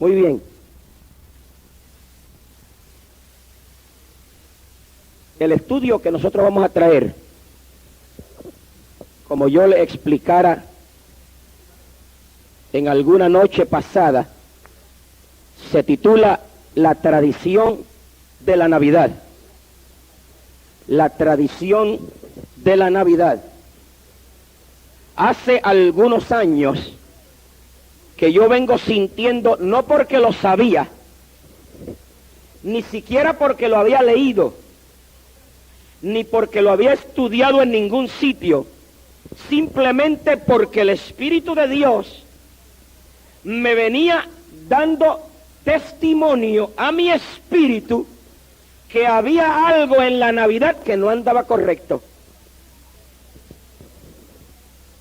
Muy bien. El estudio que nosotros vamos a traer, como yo le explicara en alguna noche pasada, se titula La tradición de la Navidad. La tradición de la Navidad. Hace algunos años que yo vengo sintiendo, no porque lo sabía, ni siquiera porque lo había leído, ni porque lo había estudiado en ningún sitio, simplemente porque el Espíritu de Dios me venía dando testimonio a mi espíritu que había algo en la Navidad que no andaba correcto.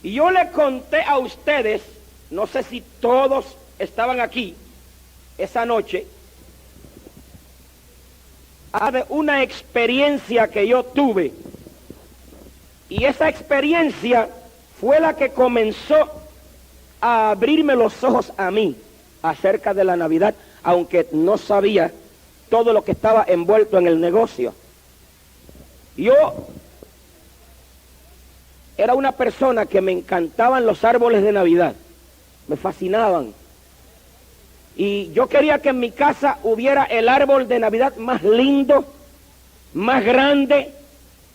Y yo le conté a ustedes, no sé si todos estaban aquí esa noche, de una experiencia que yo tuve. Y esa experiencia fue la que comenzó a abrirme los ojos a mí acerca de la Navidad, aunque no sabía todo lo que estaba envuelto en el negocio. Yo era una persona que me encantaban los árboles de Navidad, me fascinaban. Y yo quería que en mi casa hubiera el árbol de Navidad más lindo, más grande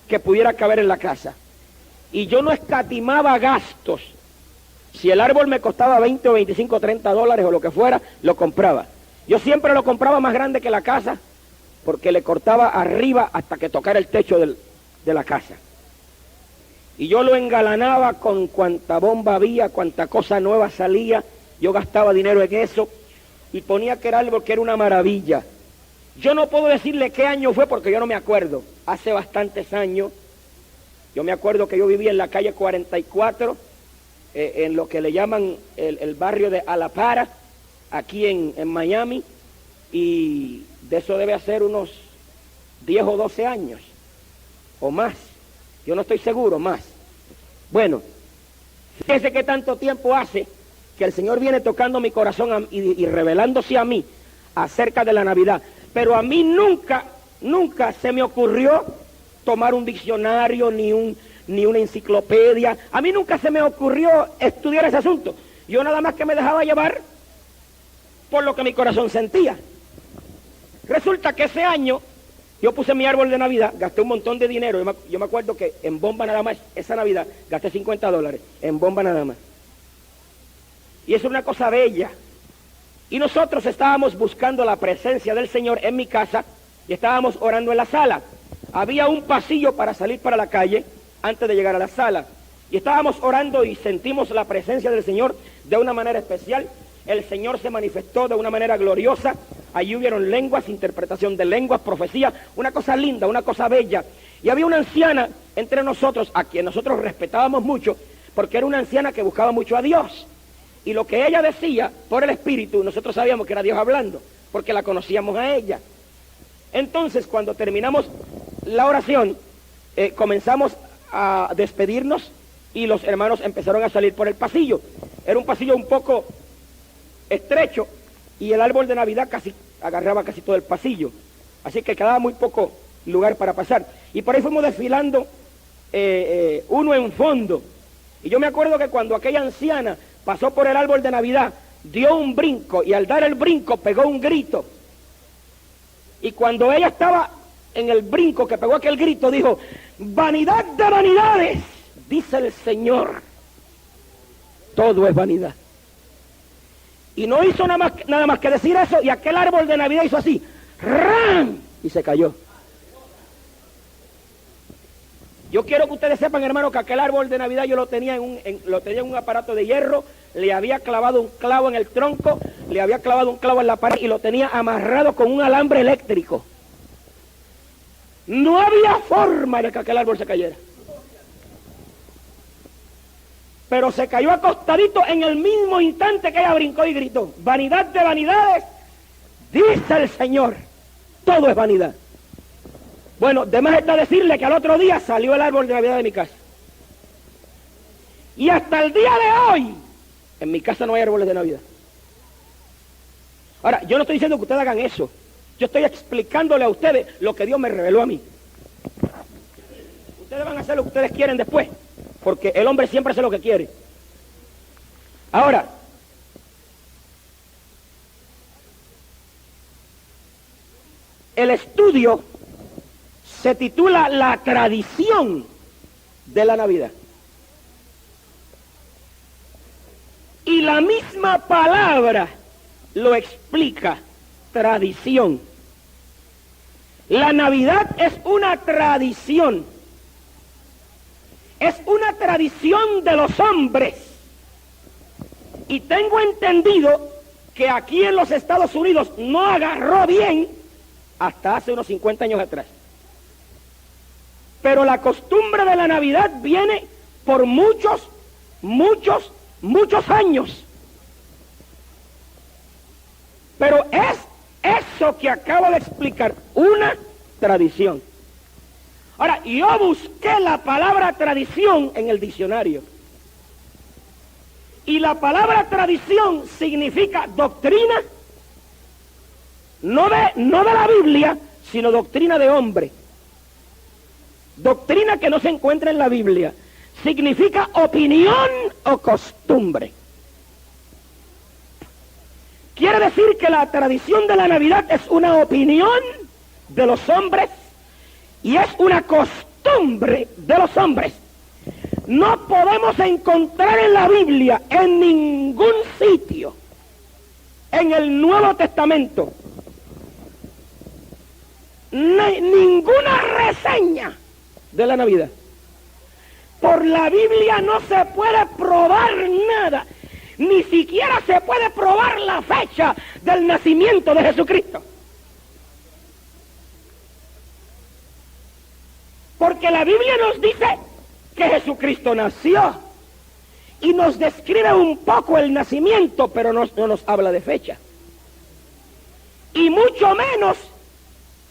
que pudiera caber en la casa. Y yo no escatimaba gastos. Si el árbol me costaba 20 o 25 o 30 dólares o lo que fuera, lo compraba. Yo siempre lo compraba más grande que la casa, porque le cortaba arriba hasta que tocara el techo de la casa. Y yo lo engalanaba con cuanta bomba había, cuanta cosa nueva salía. Yo gastaba dinero en eso y ponía que era árbol que era una maravilla. Yo no puedo decirle qué año fue porque yo no me acuerdo. Hace bastantes años. Yo me acuerdo que yo vivía en la calle 44, en lo que le llaman el barrio de Alapara, aquí en Miami, y de eso debe hacer unos 10 o 12 años, o más, yo no estoy seguro, más. Bueno, fíjese que tanto tiempo hace que el Señor viene tocando mi corazón y revelándose a mí acerca de la Navidad, pero a mí nunca se me ocurrió tomar un diccionario ni una enciclopedia. A mí nunca se me ocurrió estudiar ese asunto. Yo nada más que me dejaba llevar por lo que mi corazón sentía. Resulta que ese año yo puse mi árbol de Navidad, gasté un montón de dinero. Yo me acuerdo que en bomba nada más, esa Navidad, gasté 50 dólares, en bomba nada más. Y eso es una cosa bella. Y nosotros estábamos buscando la presencia del Señor en mi casa y estábamos orando en la sala. Había un pasillo para salir para la calle antes de llegar a la sala. Y estábamos orando y sentimos la presencia del Señor de una manera especial. El Señor se manifestó de una manera gloriosa. Allí hubieron lenguas, interpretación de lenguas, profecía, una cosa linda, una cosa bella. Y había una anciana entre nosotros, a quien nosotros respetábamos mucho, porque era una anciana que buscaba mucho a Dios. Y lo que ella decía por el Espíritu, nosotros sabíamos que era Dios hablando, porque la conocíamos a ella. Entonces, cuando terminamos la oración, comenzamos a despedirnos y los hermanos empezaron a salir por el pasillo. Era un pasillo un poco estrecho y el árbol de Navidad agarraba casi todo el pasillo, así que quedaba muy poco lugar para pasar. Y por ahí fuimos desfilando uno en fondo. Y yo me acuerdo que cuando aquella anciana pasó por el árbol de Navidad, dio un brinco y al dar el brinco pegó un grito. Y cuando ella estaba en el brinco que pegó aquel grito, dijo: vanidad de vanidades, dice el Señor, todo es vanidad. Y no hizo nada más que decir eso, y aquel árbol de Navidad hizo así, ¡ram!, y se cayó. Yo quiero que ustedes sepan, hermano, que aquel árbol de Navidad yo lo tenía en un aparato de hierro, le había clavado un clavo en el tronco, le había clavado un clavo en la pared y lo tenía amarrado con un alambre eléctrico. No había forma de que aquel árbol se cayera. Pero se cayó acostadito en el mismo instante que ella brincó y gritó: vanidad de vanidades, dice el Señor, todo es vanidad. Bueno, de más está decirle que al otro día salió el árbol de Navidad de mi casa. Y hasta el día de hoy, en mi casa no hay árboles de Navidad. Ahora, yo no estoy diciendo que ustedes hagan eso. Yo estoy explicándole a ustedes lo que Dios me reveló a mí. Ustedes van a hacer lo que ustedes quieren después, porque el hombre siempre hace lo que quiere. Ahora, el estudio se titula La tradición de la Navidad. Y la misma palabra lo explica, tradición. La Navidad es una tradición. Es una tradición de los hombres. Y tengo entendido que aquí en los Estados Unidos no agarró bien hasta hace unos 50 años atrás. Pero la costumbre de la Navidad viene por muchos años. Pero es eso que acabo de explicar, una tradición. Ahora, yo busqué la palabra tradición en el diccionario. Y la palabra tradición significa doctrina, no de la Biblia, sino doctrina de hombre. Doctrina que no se encuentra en la Biblia. Significa opinión o costumbre. Quiere decir que la tradición de la Navidad es una opinión de los hombres y es una costumbre de los hombres. No podemos encontrar en la Biblia, en ningún sitio, en el Nuevo Testamento, ninguna reseña de la Navidad. Por la Biblia no se puede probar nada, ni siquiera se puede probar la fecha del nacimiento de Jesucristo. Porque la Biblia nos dice que Jesucristo nació y nos describe un poco el nacimiento, pero no nos habla de fecha. Y mucho menos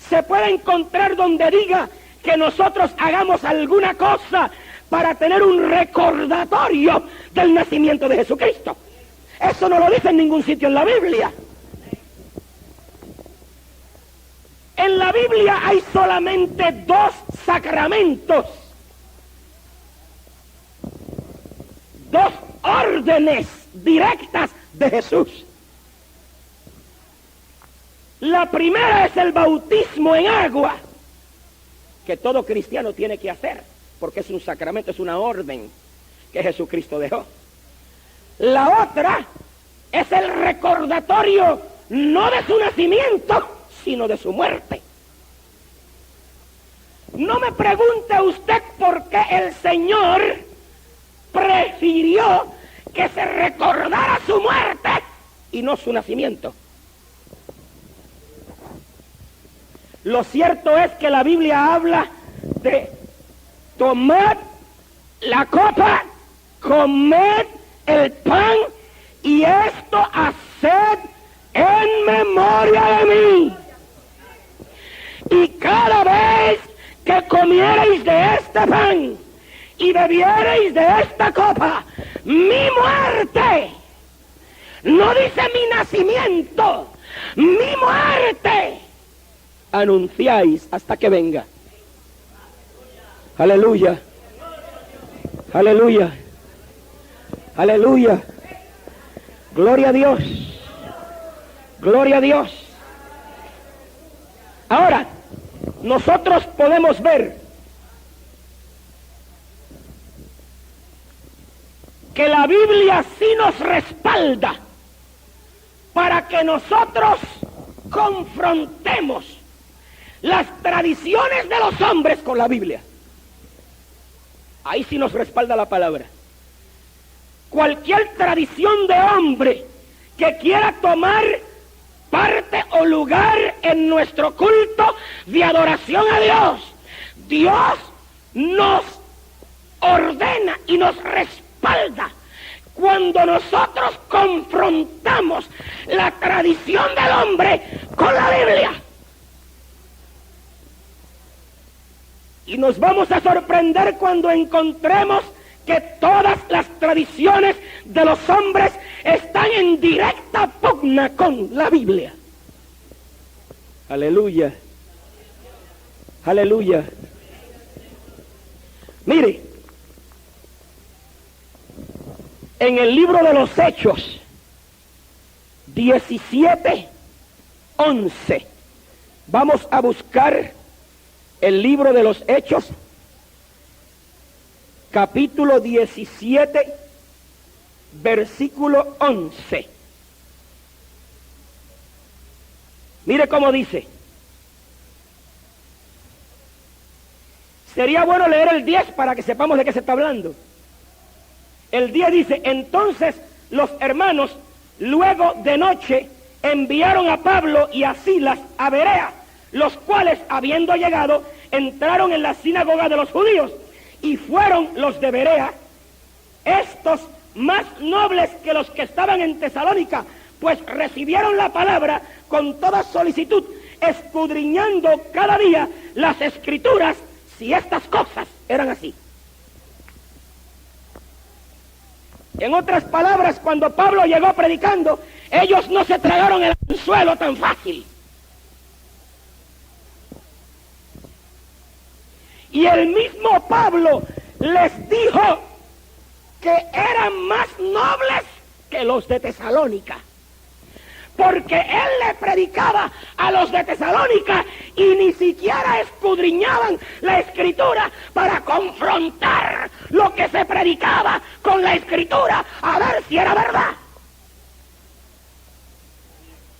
se puede encontrar donde diga que nosotros hagamos alguna cosa para tener un recordatorio del nacimiento de Jesucristo. Eso no lo dice en ningún sitio en la Biblia. En la Biblia hay solamente 2 sacramentos, 2 órdenes directas de Jesús. La primera es el bautismo en agua, que todo cristiano tiene que hacer, porque es un sacramento, es una orden que Jesucristo dejó. La otra es el recordatorio no de su nacimiento, sino de su muerte. No me pregunte usted por qué el Señor prefirió que se recordara su muerte y no su nacimiento. Lo cierto es que la Biblia habla de tomad la copa, comed el pan, y esto haced en memoria de mí. Y cada vez que comiereis de este pan y bebiereis de esta copa, mi muerte, no dice mi nacimiento, mi muerte, anunciáis hasta que venga. Aleluya, aleluya, aleluya. Gloria a Dios, gloria a Dios. Ahora, nosotros podemos ver que la Biblia sí nos respalda para que nosotros confrontemos las tradiciones de los hombres con la Biblia. Ahí sí nos respalda la palabra. Cualquier tradición de hombre que quiera tomar parte o lugar en nuestro culto de adoración a Dios, Dios nos ordena y nos respalda cuando nosotros confrontamos la tradición del hombre con la Biblia. Y nos vamos a sorprender cuando encontremos que todas las tradiciones de los hombres están en directa pugna con la Biblia. Aleluya. Aleluya. Mire, en el libro de los Hechos 17:11, vamos a buscar el libro de los Hechos, capítulo 17, versículo 11. Mire cómo dice. Sería bueno leer el 10 para que sepamos de qué se está hablando. El 10 dice: entonces los hermanos, luego de noche, enviaron a Pablo y a Silas a Berea, los cuales, habiendo llegado, entraron en la sinagoga de los judíos, y fueron los de Berea, estos más nobles que los que estaban en Tesalónica, pues recibieron la palabra con toda solicitud, escudriñando cada día las Escrituras, si estas cosas eran así. En otras palabras, cuando Pablo llegó predicando, ellos no se tragaron el anzuelo tan fácil. Y el mismo Pablo les dijo que eran más nobles que los de Tesalónica, porque él le predicaba a los de Tesalónica y ni siquiera escudriñaban la Escritura para confrontar lo que se predicaba con la Escritura, a ver si era verdad.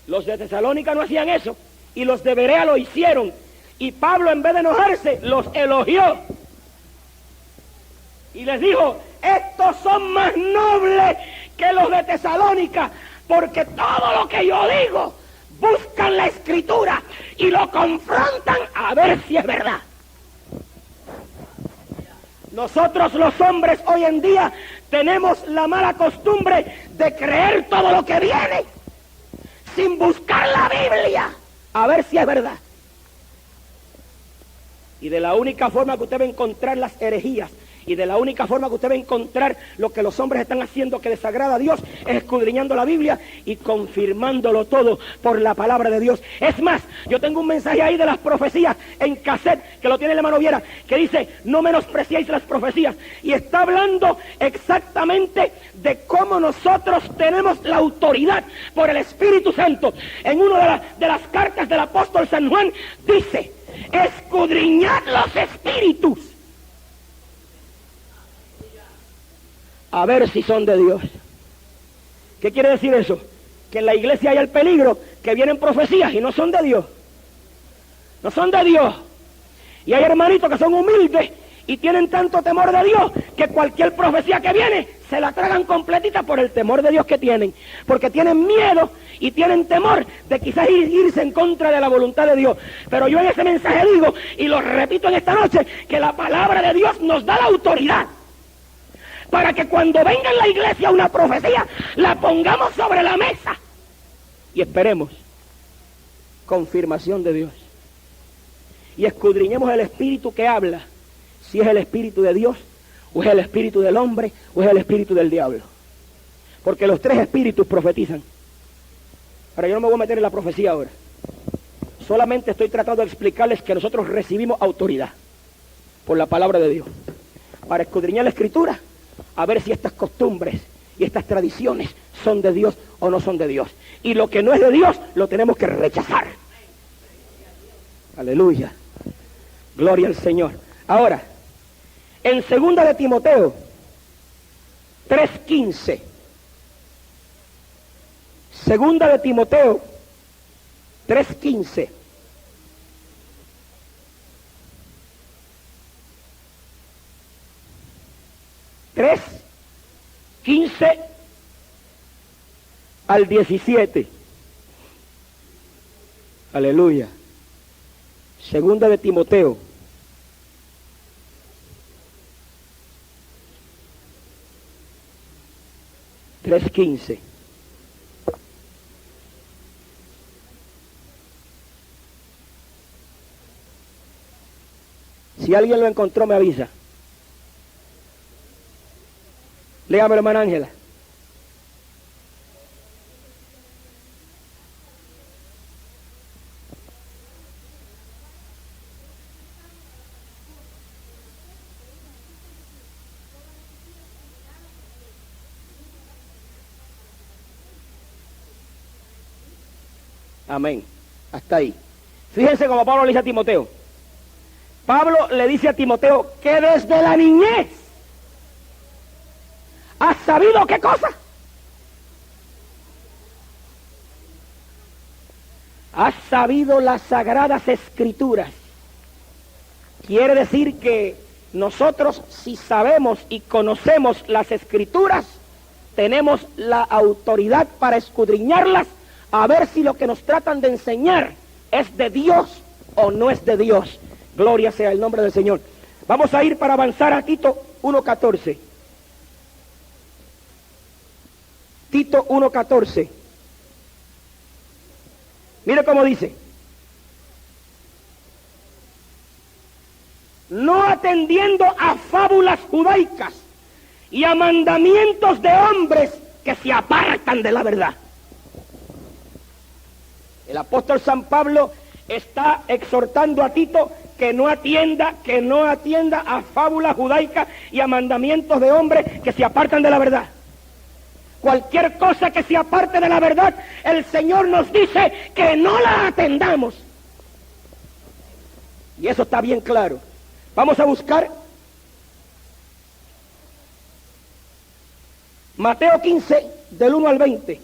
Los de Tesalónica no hacían eso, y los de Berea lo hicieron, y Pablo, en vez de enojarse, los elogió y les dijo: estos son más nobles que los de Tesalónica, porque todo lo que yo digo, buscan la Escritura y lo confrontan a ver si es verdad. Nosotros los hombres hoy en día tenemos la mala costumbre de creer todo lo que viene sin buscar la Biblia a ver si es verdad. Y de la única forma que usted va a encontrar las herejías, y de la única forma que usted va a encontrar lo que los hombres están haciendo que desagrada a Dios, es escudriñando la Biblia y confirmándolo todo por la palabra de Dios. Es más, yo tengo un mensaje ahí de las profecías en cassette, que lo tiene el hermano Viera, que dice: no menospreciéis las profecías, y está hablando exactamente de cómo nosotros tenemos la autoridad por el Espíritu Santo. En una de las cartas del apóstol San Juan dice: escudriñad los espíritus, a ver si son de Dios. ¿Qué quiere decir eso? Que en la iglesia hay el peligro que vienen profecías y no son de Dios. No son de Dios. Y hay hermanitos que son humildes y tienen tanto temor de Dios que cualquier profecía que viene se la tragan completita por el temor de Dios que tienen. Porque tienen miedo y tienen temor de quizás irse en contra de la voluntad de Dios. Pero yo en ese mensaje digo, y lo repito en esta noche, que la palabra de Dios nos da la autoridad para que cuando venga en la iglesia una profecía, la pongamos sobre la mesa y esperemos confirmación de Dios. Y escudriñemos el espíritu que habla, si es el espíritu de Dios, o es el espíritu del hombre, o es el espíritu del diablo. Porque los tres espíritus profetizan. Ahora, yo no me voy a meter en la profecía ahora. Solamente estoy tratando de explicarles que nosotros recibimos autoridad por la palabra de Dios para escudriñar la Escritura, a ver si estas costumbres y estas tradiciones son de Dios o no son de Dios. Y lo que no es de Dios lo tenemos que rechazar. Aleluya. Gloria al Señor. Ahora, en 2 de Timoteo 3:15, 2 de Timoteo 3:15, tres 15 al 17. Aleluya. 2 de Timoteo 3:15. Si alguien lo encontró, me avisa. Léame, hermana Ángela. Amén. Hasta ahí. Fíjense como Pablo le dice a Timoteo. Pablo le dice a Timoteo que desde la niñez has sabido qué cosa. Has sabido las sagradas escrituras. Quiere decir que nosotros, si sabemos y conocemos las escrituras, tenemos la autoridad para escudriñarlas, a ver si lo que nos tratan de enseñar es de Dios o no es de Dios. Gloria sea el nombre del Señor. Vamos a ir para avanzar a Tito 1:14. Tito 1:14. Mire cómo dice. No atendiendo a fábulas judaicas y a mandamientos de hombres que se apartan de la verdad. El apóstol San Pablo está exhortando a Tito que no atienda a fábulas judaicas y a mandamientos de hombres que se apartan de la verdad. Cualquier cosa que se aparte de la verdad, el Señor nos dice que no la atendamos. Y eso está bien claro. Vamos a buscar Mateo 15, del 1 al 20.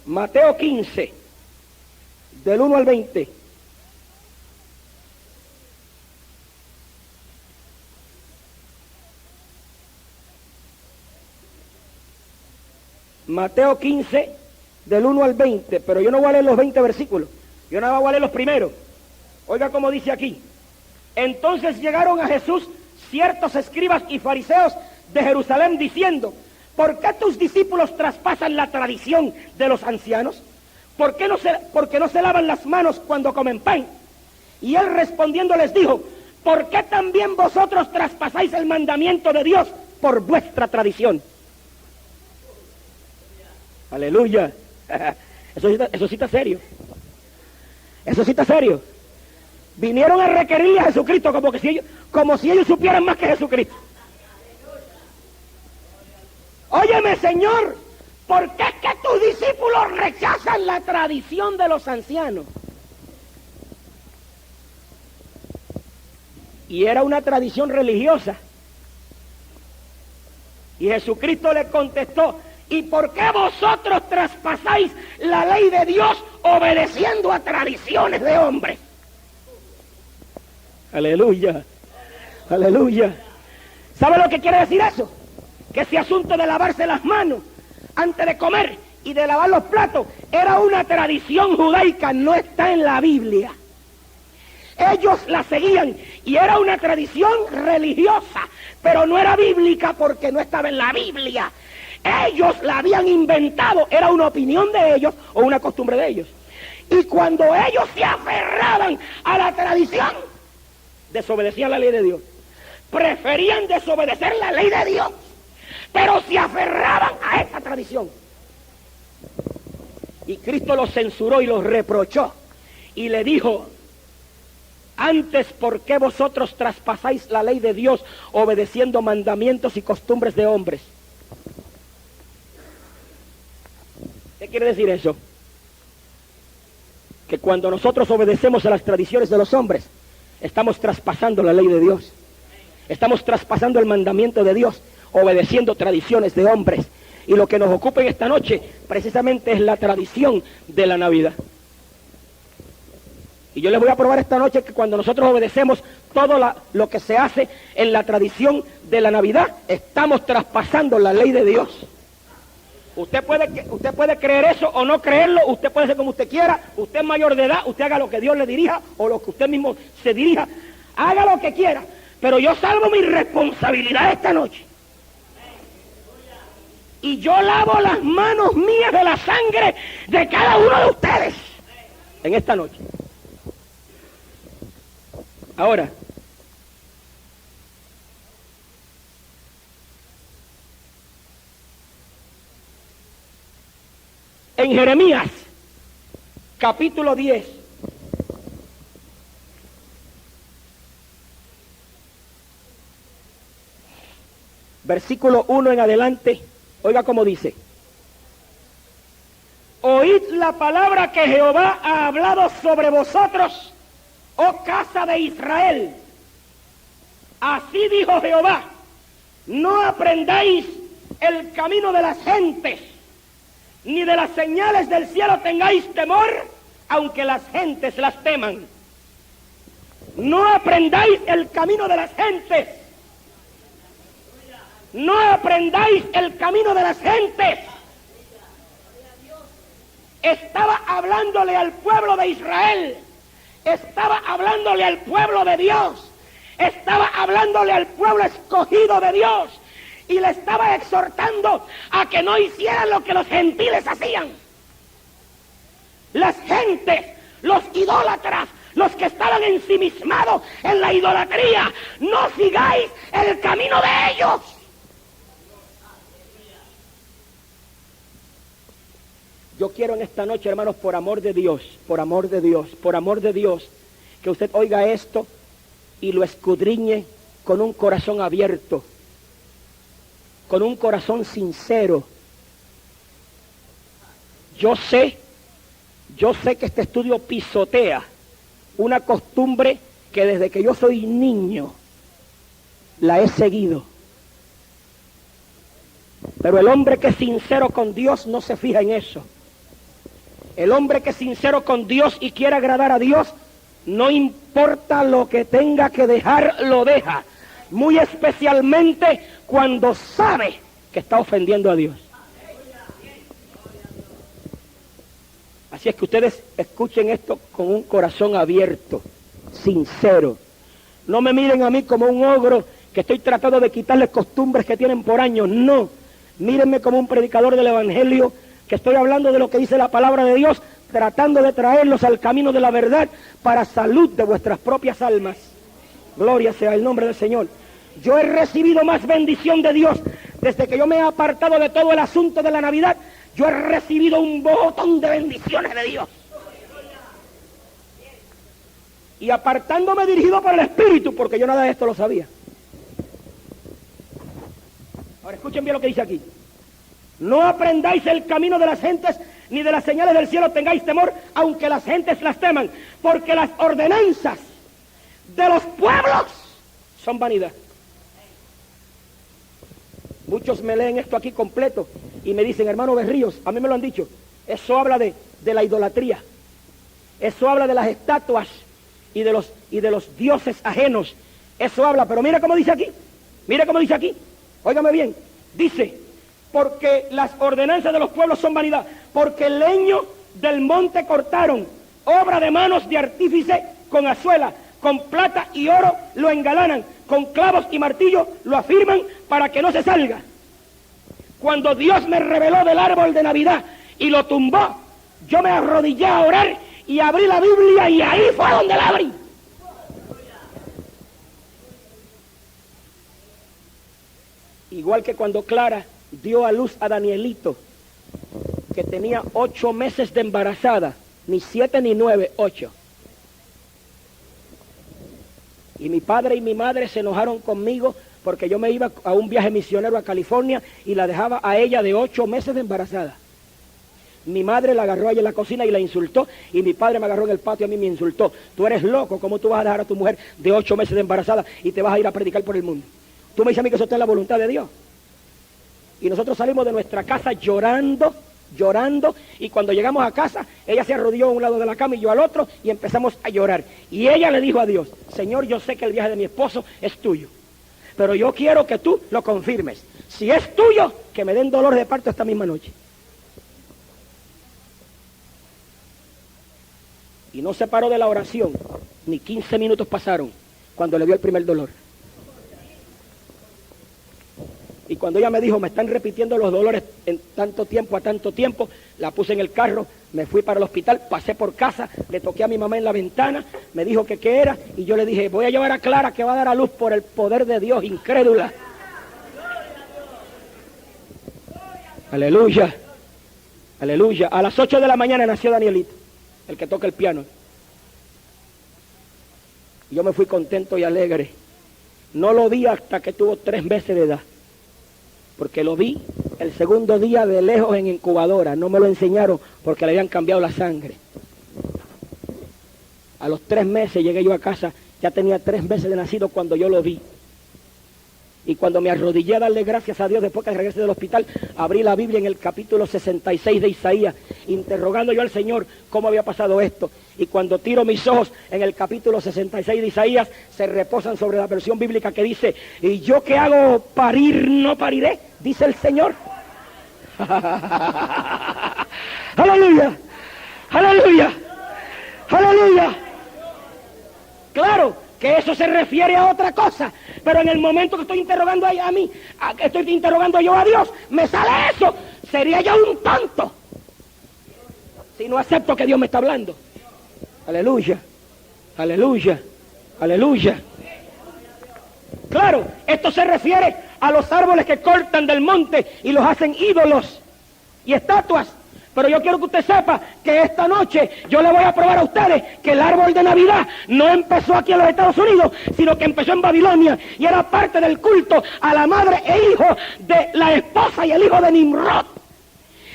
Mateo 15, del 1 al 20. Mateo 15, del 1 al 20, pero yo no voy a leer los 20 versículos, yo nada más voy a leer los primeros. Oiga cómo dice aquí. Entonces llegaron a Jesús ciertos escribas y fariseos de Jerusalén diciendo: ¿por qué tus discípulos traspasan la tradición de los ancianos? ¿Por qué no se lavan las manos cuando comen pan? Y él respondiendo les dijo: ¿por qué también vosotros traspasáis el mandamiento de Dios por vuestra tradición? Aleluya. Eso sí está serio. Eso sí está serio. Vinieron a requerirle a Jesucristo como si ellos supieran más que Jesucristo. Óyeme, Señor, ¿por qué es que tus discípulos rechazan la tradición de los ancianos? Y era una tradición religiosa. Y Jesucristo le contestó: ¿y por qué vosotros traspasáis la ley de Dios obedeciendo a tradiciones de hombres? Aleluya, aleluya. ¿Sabe lo que quiere decir eso? Que ese asunto de lavarse las manos antes de comer y de lavar los platos era una tradición judaica, no está en la Biblia. Ellos la seguían y era una tradición religiosa, pero no era bíblica porque no estaba en la Biblia. Ellos la habían inventado, era una opinión de ellos o una costumbre de ellos. Y cuando ellos se aferraban a la tradición, desobedecían la ley de Dios. Preferían desobedecer la ley de Dios, pero se aferraban a esa tradición. Y Cristo los censuró y los reprochó y le dijo: antes, ¿por qué vosotros traspasáis la ley de Dios obedeciendo mandamientos y costumbres de hombres? ¿Qué quiere decir eso? Que cuando nosotros obedecemos a las tradiciones de los hombres, estamos traspasando la ley de Dios. Estamos traspasando el mandamiento de Dios, obedeciendo tradiciones de hombres. Y lo que nos ocupa en esta noche, precisamente, es la tradición de la Navidad. Y yo les voy a probar esta noche que cuando nosotros obedecemos todo lo que se hace en la tradición de la Navidad, estamos traspasando la ley de Dios. Usted puede creer eso o no creerlo, usted puede ser como usted quiera, usted es mayor de edad, usted haga lo que Dios le dirija o lo que usted mismo se dirija, haga lo que quiera, pero yo salvo mi responsabilidad esta noche. Y yo lavo las manos mías de la sangre de cada uno de ustedes en esta noche. Ahora, En Jeremías, capítulo 10, versículo 1 en adelante, oiga cómo dice: oíd la palabra que Jehová ha hablado sobre vosotros, oh casa de Israel. Así dijo Jehová: no aprendáis el camino de las gentes, ni de las señales del cielo tengáis temor, aunque las gentes las teman. No aprendáis el camino de las gentes. No aprendáis el camino de las gentes. Estaba hablándole al pueblo de Israel. Estaba hablándole al pueblo de Dios. Estaba hablándole al pueblo escogido de Dios. Y le estaba exhortando a que no hicieran lo que los gentiles hacían. Las gentes, los idólatras, los que estaban ensimismados en la idolatría, no sigáis el camino de ellos. Yo quiero en esta noche, hermanos, por amor de Dios, por amor de Dios, por amor de Dios, que usted oiga esto y lo escudriñe con un corazón abierto, con un corazón sincero. Yo sé que este estudio pisotea una costumbre que desde que yo soy niño la he seguido. Pero el hombre que es sincero con Dios no se fija en eso. El hombre que es sincero con Dios y quiere agradar a Dios, no importa lo que tenga que dejar, lo deja. Muy especialmente cuando sabe que está ofendiendo a Dios. Así es que ustedes escuchen esto con un corazón abierto, sincero. No me miren a mí como un ogro que estoy tratando de quitarles costumbres que tienen por años. No, mírenme como un predicador del Evangelio, que estoy hablando de lo que dice la palabra de Dios, tratando de traerlos al camino de la verdad para salud de vuestras propias almas. Gloria sea el nombre del Señor. Yo he recibido más bendición de Dios desde que yo me he apartado de todo el asunto de la Navidad. Yo he recibido un botón de bendiciones de Dios. Y apartándome dirigido por el Espíritu, porque yo nada de esto lo sabía. Ahora escuchen bien lo que dice aquí. No aprendáis el camino de las gentes, ni de las señales del cielo tengáis temor, aunque las gentes las teman, porque las ordenanzas de los pueblos son vanidad. Muchos me leen esto aquí completo y me dicen: hermano Berríos, a mí me lo han dicho, eso habla de la idolatría, eso habla de las estatuas y de los dioses ajenos, eso habla. Pero mira cómo dice aquí, óigame bien, dice: porque las ordenanzas de los pueblos son vanidad, porque el leño del monte cortaron, obra de manos de artífice con azuela, con plata y oro lo engalanan, con clavos y martillo lo afirman para que no se salga. Cuando Dios me reveló del árbol de Navidad y lo tumbó, yo me arrodillé a orar y abrí la Biblia, y ahí fue donde la abrí. Igual que cuando Clara dio a luz a Danielito, que tenía 8 meses de embarazada, ni 7 ni 9, 8. Y mi padre y mi madre se enojaron conmigo porque yo me iba a un viaje misionero a California y la dejaba a ella de 8 meses de embarazada. Mi madre la agarró allá en la cocina y la insultó, y mi padre me agarró en el patio y a mí me insultó. Tú eres loco, ¿cómo tú vas a dejar a tu mujer de 8 meses de embarazada y te vas a ir a predicar por el mundo? Tú me dices a mí que eso está en la voluntad de Dios. Y nosotros salimos de nuestra casa llorando, y cuando llegamos a casa, ella se arrodilló a un lado de la cama y yo al otro, y empezamos a llorar. Y ella le dijo a Dios: Señor, yo sé que el viaje de mi esposo es tuyo, pero yo quiero que tú lo confirmes. Si es tuyo, que me den dolor de parto esta misma noche. Y no se paró de la oración, ni 15 minutos pasaron, cuando le dio el primer dolor. Y cuando ella me dijo: me están repitiendo los dolores en tanto tiempo a tanto tiempo, la puse en el carro, me fui para el hospital, pasé por casa, le toqué a mi mamá en la ventana, me dijo que qué era, y yo le dije: voy a llevar a Clara, que va a dar a luz por el poder de Dios, incrédula. Aleluya. Aleluya. A las 8 de la mañana nació Danielito, el que toca el piano. Y yo me fui contento y alegre. No lo vi hasta que tuvo 3 meses de edad, porque lo vi el segundo día de lejos en incubadora. No me lo enseñaron porque le habían cambiado la sangre. A los 3 meses llegué yo a casa, ya tenía 3 meses de nacido cuando yo lo vi. Y cuando me arrodillé a darle gracias a Dios después que regresé del hospital, abrí la Biblia en el capítulo 66 de Isaías, interrogando yo al Señor cómo había pasado esto. Y cuando tiro mis ojos en el capítulo 66 de Isaías, se reposan sobre la versión bíblica que dice: ¿y yo que hago parir no pariré? Dice el Señor. ¡Aleluya! ¡Aleluya! ¡Aleluya! Claro que eso se refiere a otra cosa, pero en el momento que estoy interrogando a mí, estoy interrogando yo a Dios, me sale eso. Sería yo un tonto si no acepto que Dios me está hablando. Aleluya, aleluya, aleluya. Claro, esto se refiere a los árboles que cortan del monte y los hacen ídolos y estatuas. Pero yo quiero que usted sepa que esta noche yo le voy a probar a ustedes que el árbol de Navidad no empezó aquí en los Estados Unidos, sino que empezó en Babilonia y era parte del culto a la madre e hijo de la esposa y el hijo de Nimrod.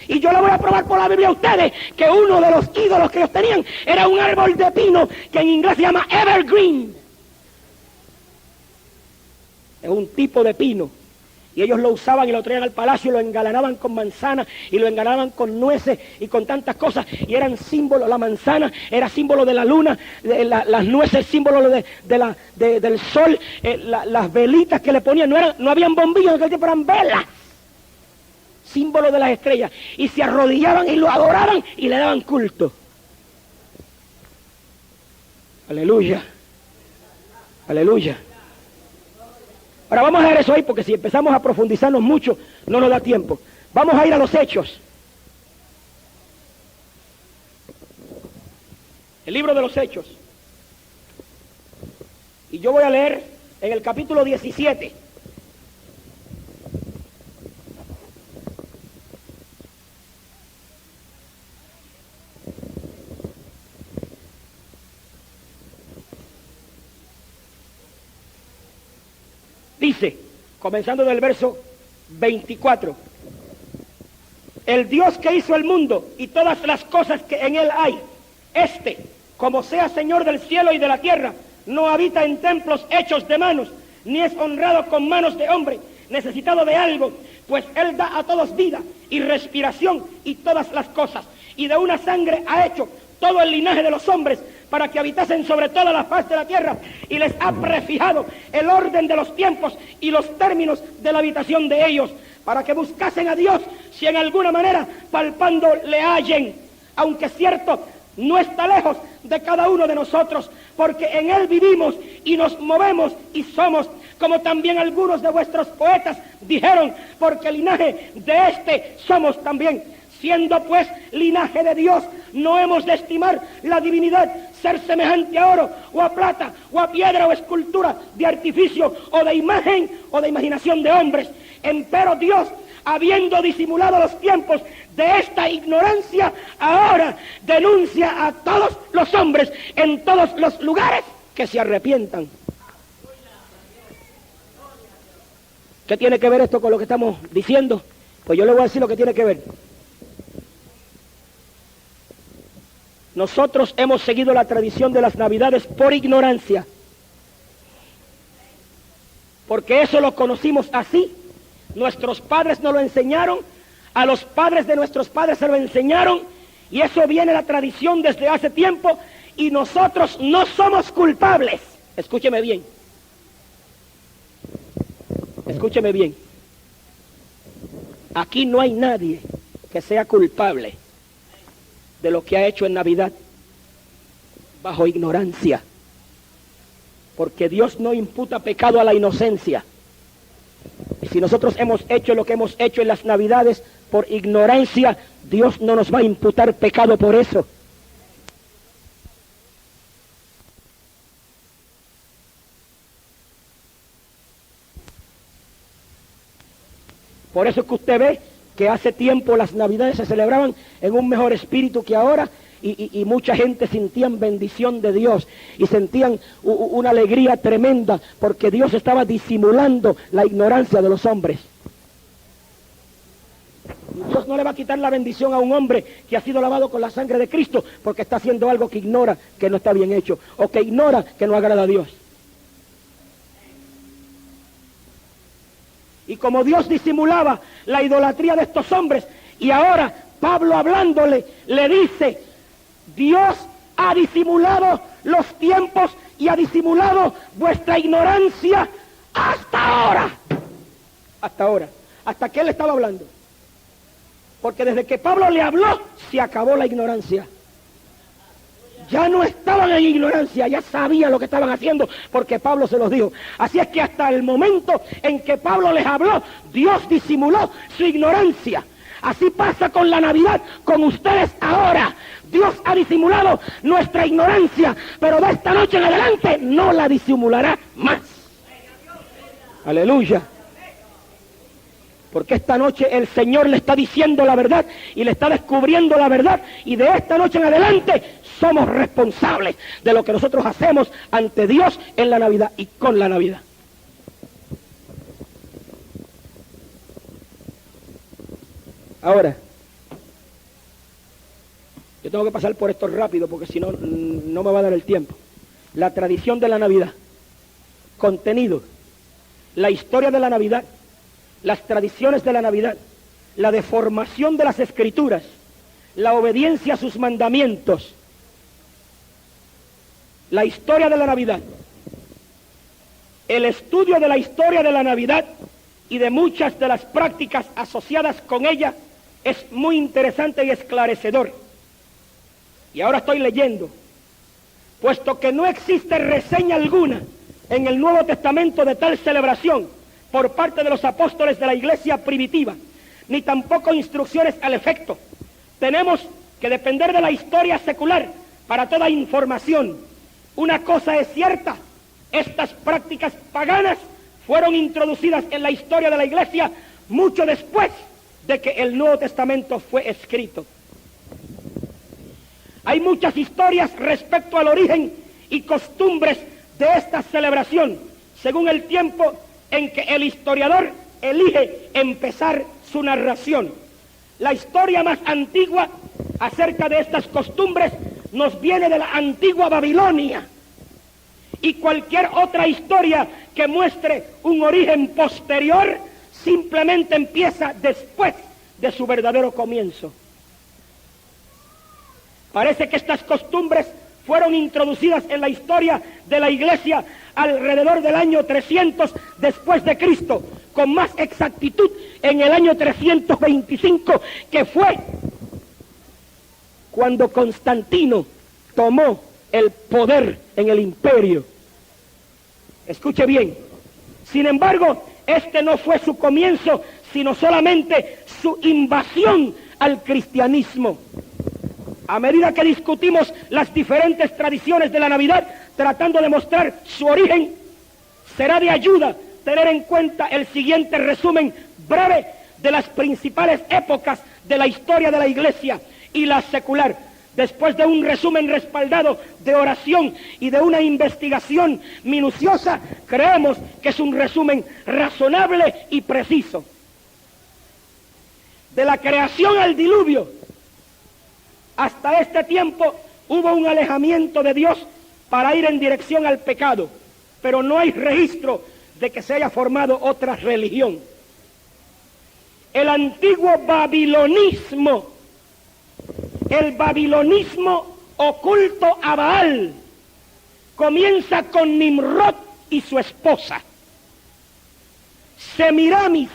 Y yo le voy a probar por la Biblia a ustedes que uno de los ídolos que ellos tenían era un árbol de pino que en inglés se llama evergreen. Es un tipo de pino. Y ellos lo usaban y lo traían al palacio y lo engalanaban con manzanas y lo engalanaban con nueces y con tantas cosas. Y eran símbolos, la manzana era símbolo de la luna, las nueces símbolo del sol, las velitas que le ponían, no habían bombillos en aquel tiempo, eran velas. Símbolo de las estrellas. Y se arrodillaban y lo adoraban y le daban culto. Aleluya. Aleluya. Ahora vamos a ver eso ahí, porque si empezamos a profundizarnos mucho, no nos da tiempo. Vamos a ir a los Hechos. El libro de los Hechos. Y yo voy a leer en el capítulo 17. Dice, comenzando del verso 24, el Dios que hizo el mundo y todas las cosas que en él hay, como sea Señor del cielo y de la tierra, no habita en templos hechos de manos, ni es honrado con manos de hombre, necesitado de algo, pues él da a todos vida y respiración y todas las cosas, y de una sangre ha hecho todo el linaje de los hombres, para que habitasen sobre toda la faz de la tierra, y les ha prefijado el orden de los tiempos y los términos de la habitación de ellos, para que buscasen a Dios, si en alguna manera palpando le hallen, aunque cierto, no está lejos de cada uno de nosotros, porque en él vivimos y nos movemos y somos, como también algunos de vuestros poetas dijeron, porque linaje de somos también. Siendo pues linaje de Dios, no hemos de estimar la divinidad, ser semejante a oro, o a plata, o a piedra, o escultura de artificio, o de imagen, o de imaginación de hombres. Empero Dios, habiendo disimulado los tiempos de esta ignorancia, ahora denuncia a todos los hombres en todos los lugares que se arrepientan. ¿Qué tiene que ver esto con lo que estamos diciendo? Pues yo le voy a decir lo que tiene que ver. Nosotros hemos seguido la tradición de las Navidades por ignorancia, porque eso lo conocimos así. Nuestros padres nos lo enseñaron, a los padres de nuestros padres se lo enseñaron, y eso viene la tradición desde hace tiempo, y nosotros no somos culpables. Escúcheme bien. Escúcheme bien. Aquí no hay nadie que sea culpable de lo que ha hecho en Navidad bajo ignorancia, porque Dios no imputa pecado a la inocencia. Y si nosotros hemos hecho lo que hemos hecho en las Navidades por ignorancia, Dios no nos va a imputar pecado por eso. Por eso es que usted ve que hace tiempo las Navidades se celebraban en un mejor espíritu que ahora, y mucha gente sentían bendición de Dios y sentían una alegría tremenda porque Dios estaba disimulando la ignorancia de los hombres. Dios no le va a quitar la bendición a un hombre que ha sido lavado con la sangre de Cristo porque está haciendo algo que ignora que no está bien hecho o que ignora que no agrada a Dios. Y como Dios disimulaba la idolatría de estos hombres, y ahora Pablo hablándole le dice: Dios ha disimulado los tiempos y ha disimulado vuestra ignorancia hasta ahora. Hasta ahora. ¿Hasta qué él estaba hablando? Porque desde que Pablo le habló, se acabó la ignorancia. Ya no estaban en ignorancia, ya sabían lo que estaban haciendo, porque Pablo se los dijo. Así es que hasta el momento en que Pablo les habló, Dios disimuló su ignorancia. Así pasa con la Navidad, con ustedes ahora. Dios ha disimulado nuestra ignorancia, pero de esta noche en adelante no la disimulará más. Aleluya. Porque esta noche el Señor le está diciendo la verdad y le está descubriendo la verdad, y de esta noche en adelante somos responsables de lo que nosotros hacemos ante Dios en la Navidad y con la Navidad. Ahora, yo tengo que pasar por esto rápido porque si no, no me va a dar el tiempo. La tradición de la Navidad, contenido, la historia de la Navidad, las tradiciones de la Navidad, la deformación de las Escrituras, la obediencia a sus mandamientos, la historia de la Navidad, el estudio de la historia de la Navidad y de muchas de las prácticas asociadas con ella es muy interesante y esclarecedor. Y ahora estoy leyendo, puesto que no existe reseña alguna en el Nuevo Testamento de tal celebración por parte de los apóstoles de la iglesia primitiva, ni tampoco instrucciones al efecto. Tenemos que depender de la historia secular para toda información. Una cosa es cierta: estas prácticas paganas fueron introducidas en la historia de la iglesia mucho después de que el Nuevo Testamento fue escrito. Hay muchas historias respecto al origen y costumbres de esta celebración, según el tiempo en que el historiador elige empezar su narración. La historia más antigua acerca de estas costumbres nos viene de la antigua Babilonia, y cualquier otra historia que muestre un origen posterior simplemente empieza después de su verdadero comienzo. Parece que estas costumbres fueron introducidas en la historia de la iglesia alrededor del año 300 después de Cristo, con más exactitud en el año 325, que fue cuando Constantino tomó el poder en el imperio. Escuche bien. Sin embargo, este no fue su comienzo, sino solamente su invasión al cristianismo. A medida que discutimos las diferentes tradiciones de la Navidad, tratando de mostrar su origen, será de ayuda tener en cuenta el siguiente resumen breve de las principales épocas de la historia de la Iglesia y la secular. Después de un resumen respaldado de oración y de una investigación minuciosa, creemos que es un resumen razonable y preciso. De la creación al diluvio, hasta este tiempo hubo un alejamiento de Dios para ir en dirección al pecado, pero no hay registro de que se haya formado otra religión. El antiguo babilonismo, el babilonismo oculto a Baal, comienza con Nimrod y su esposa. Semiramis,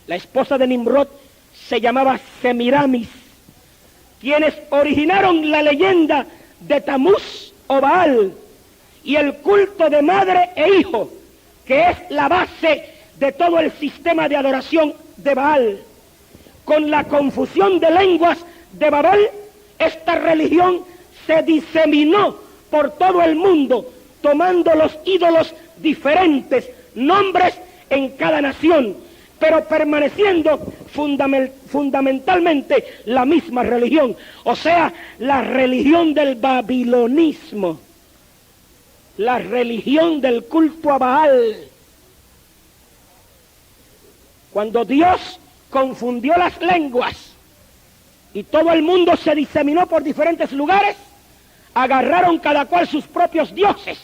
la esposa de Nimrod, se llamaba Semiramis, quienes originaron la leyenda de Tamuz o Baal y el culto de madre e hijo, que es la base de todo el sistema de adoración de Baal. Con la confusión de lenguas de Babel, esta religión se diseminó por todo el mundo, tomando los ídolos diferentes nombres en cada nación, pero permaneciendo fundamentalmente la misma religión, o sea, la religión del babilonismo, la religión del culto a Baal. Cuando Dios confundió las lenguas y todo el mundo se diseminó por diferentes lugares, agarraron cada cual sus propios dioses,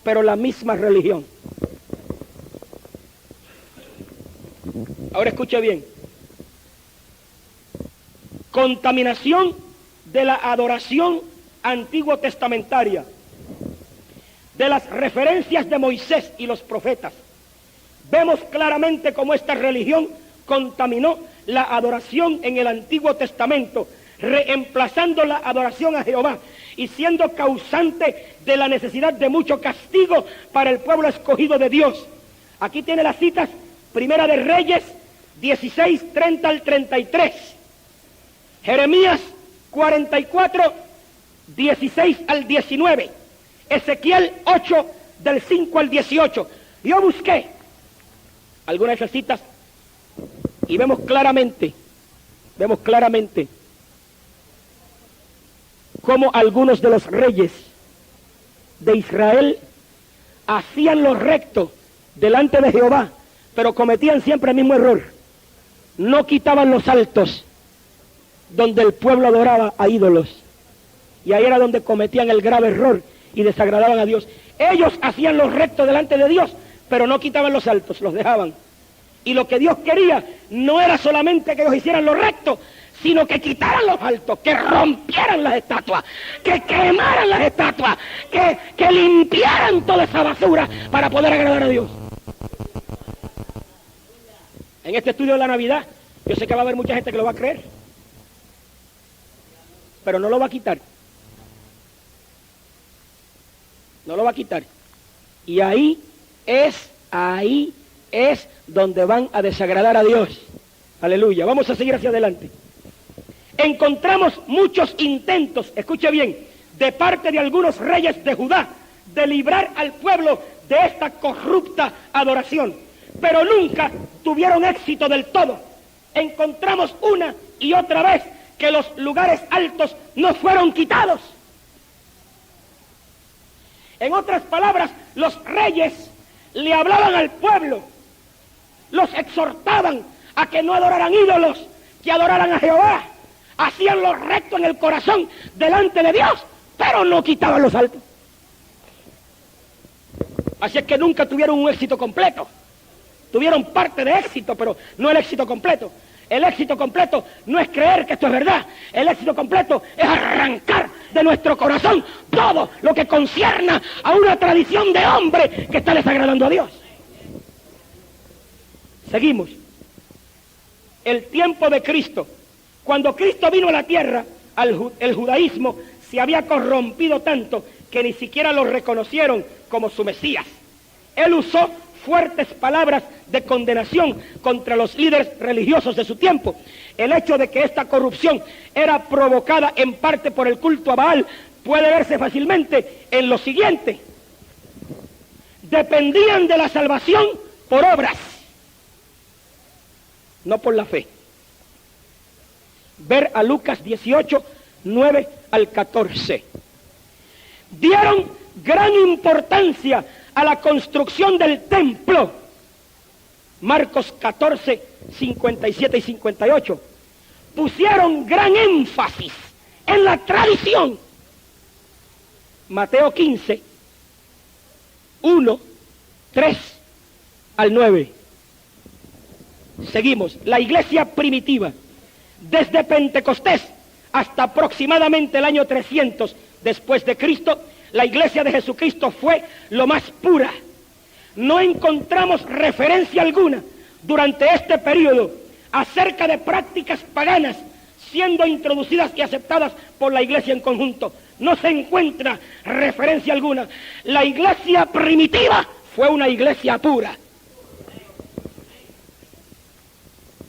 pero la misma religión. Ahora escuche bien. Contaminación de la adoración antiguo testamentaria, de las referencias de Moisés y los profetas. Vemos claramente cómo esta religión contaminó la adoración en el Antiguo Testamento, reemplazando la adoración a Jehová y siendo causante de la necesidad de mucho castigo para el pueblo escogido de Dios. Aquí tiene las citas, Primera de Reyes 16, 30 al 33, Jeremías 44, 16 al 19, Ezequiel 8, del 5 al 18. Yo busqué algunas de esas citas y vemos claramente cómo algunos de los reyes de Israel hacían lo recto delante de Jehová, pero cometían siempre el mismo error. No quitaban los altos donde el pueblo adoraba a ídolos, y ahí era donde cometían el grave error y desagradaban a Dios. Ellos hacían lo recto delante de Dios, pero no quitaban los altos, los dejaban. Y lo que Dios quería no era solamente que ellos hicieran lo recto, sino que quitaran los altos, que rompieran las estatuas, que quemaran las estatuas, que limpiaran toda esa basura para poder agradar a Dios. En este estudio de la Navidad, yo sé que va a haber mucha gente que lo va a creer, pero no lo va a quitar. No lo va a quitar. Y ahí es donde van a desagradar a Dios. Aleluya. Vamos a seguir hacia adelante. Encontramos muchos intentos, escuche bien, de parte de algunos reyes de Judá, de librar al pueblo de esta corrupta adoración, pero nunca tuvieron éxito del todo. Encontramos una y otra vez que los lugares altos no fueron quitados. En otras palabras, los reyes le hablaban al pueblo, los exhortaban a que no adoraran ídolos, que adoraran a Jehová. Hacían lo recto en el corazón delante de Dios, pero no quitaban los altos. Así es que nunca tuvieron un éxito completo. Tuvieron parte de éxito, pero no el éxito completo. El éxito completo no es creer que esto es verdad. El éxito completo es arrancar de nuestro corazón todo lo que concierna a una tradición de hombre que está desagradando a Dios. Seguimos. El tiempo de Cristo. Cuando Cristo vino a la tierra, el judaísmo se había corrompido tanto que ni siquiera lo reconocieron como su Mesías. Él usó fuertes palabras de condenación contra los líderes religiosos de su tiempo. El hecho de que esta corrupción era provocada en parte por el culto a Baal puede verse fácilmente en lo siguiente. Dependían de la salvación por obras, no por la fe. Ver a Lucas 18, 9 al 14. Dieron gran importancia a la construcción del templo. Marcos 14, 57 y 58. Pusieron gran énfasis en la tradición. Mateo 15, 1, 3 al 9. Seguimos. La iglesia primitiva, desde Pentecostés hasta aproximadamente el año 300 después de Cristo, la iglesia de Jesucristo fue lo más pura. No encontramos referencia alguna durante este periodo acerca de prácticas paganas siendo introducidas y aceptadas por la iglesia en conjunto. No se encuentra referencia alguna. La iglesia primitiva fue una iglesia pura.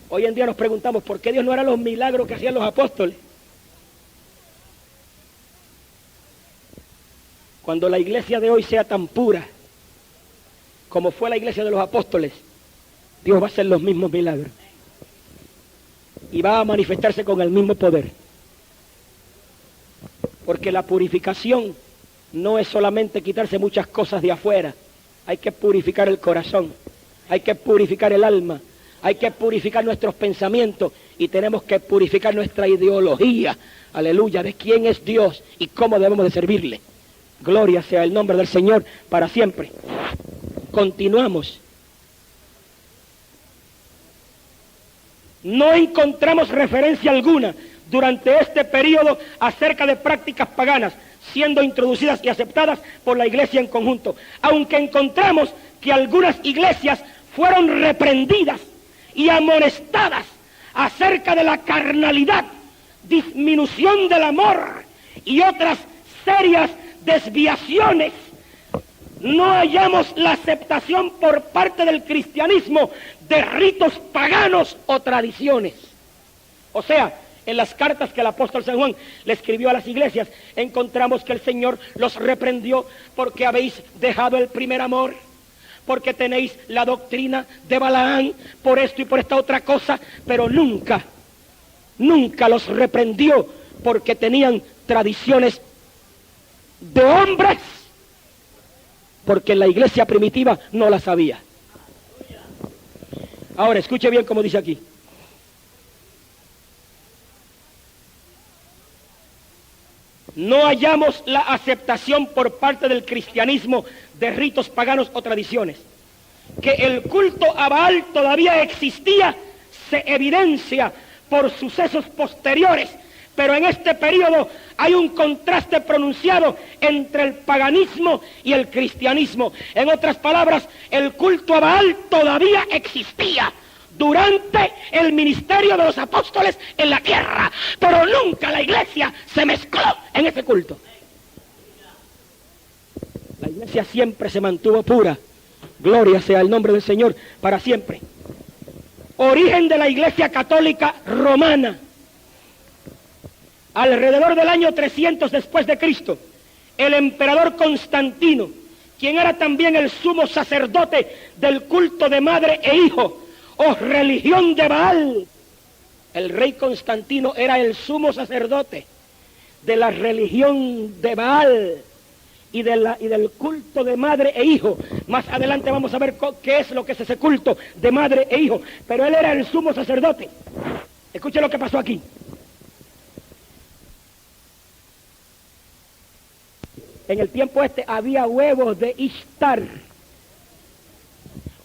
Hoy en día nos preguntamos por qué Dios no hará los milagros que hacían los apóstoles. Cuando la iglesia de hoy sea tan pura como fue la iglesia de los apóstoles, Dios va a hacer los mismos milagros. Y va a manifestarse con el mismo poder. Porque la purificación no es solamente quitarse muchas cosas de afuera. Hay que purificar el corazón. Hay que purificar el alma. Hay que purificar nuestros pensamientos. Y tenemos que purificar nuestra ideología. Aleluya, de quién es Dios y cómo debemos de servirle. Gloria sea el nombre del Señor para siempre. Continuamos. No encontramos referencia alguna durante este periodo acerca de prácticas paganas siendo introducidas y aceptadas por la iglesia en conjunto, aunque encontramos que algunas iglesias fueron reprendidas y amonestadas acerca de la carnalidad, disminución del amor y otras serias desviaciones. No hallamos la aceptación por parte del cristianismo de ritos paganos o tradiciones. O sea, en las cartas que el apóstol San Juan le escribió a las iglesias, encontramos que el Señor los reprendió porque habéis dejado el primer amor, porque tenéis la doctrina de Balaán, por esto y por esta otra cosa, pero nunca los reprendió porque tenían tradiciones de hombres, porque la iglesia primitiva no la sabía. Ahora, escuche bien como dice aquí. No hallamos la aceptación por parte del cristianismo de ritos paganos o tradiciones. Que el culto a Baal todavía existía se evidencia por sucesos posteriores, pero en este periodo hay un contraste pronunciado entre el paganismo y el cristianismo. En otras palabras, el culto a Baal todavía existía durante el ministerio de los apóstoles en la tierra, pero nunca la iglesia se mezcló en ese culto. La iglesia siempre se mantuvo pura. Gloria sea el nombre del Señor para siempre. Origen de la iglesia católica romana. Alrededor del año 300 después de Cristo, el emperador Constantino, quien era también el sumo sacerdote del culto de madre e hijo, o religión de Baal. El rey Constantino era el sumo sacerdote de la religión de Baal y del culto de madre e hijo. Más adelante vamos a ver qué es lo que es ese culto de madre e hijo, pero él era el sumo sacerdote. Escuche lo que pasó aquí. En el tiempo había huevos de Ishtar.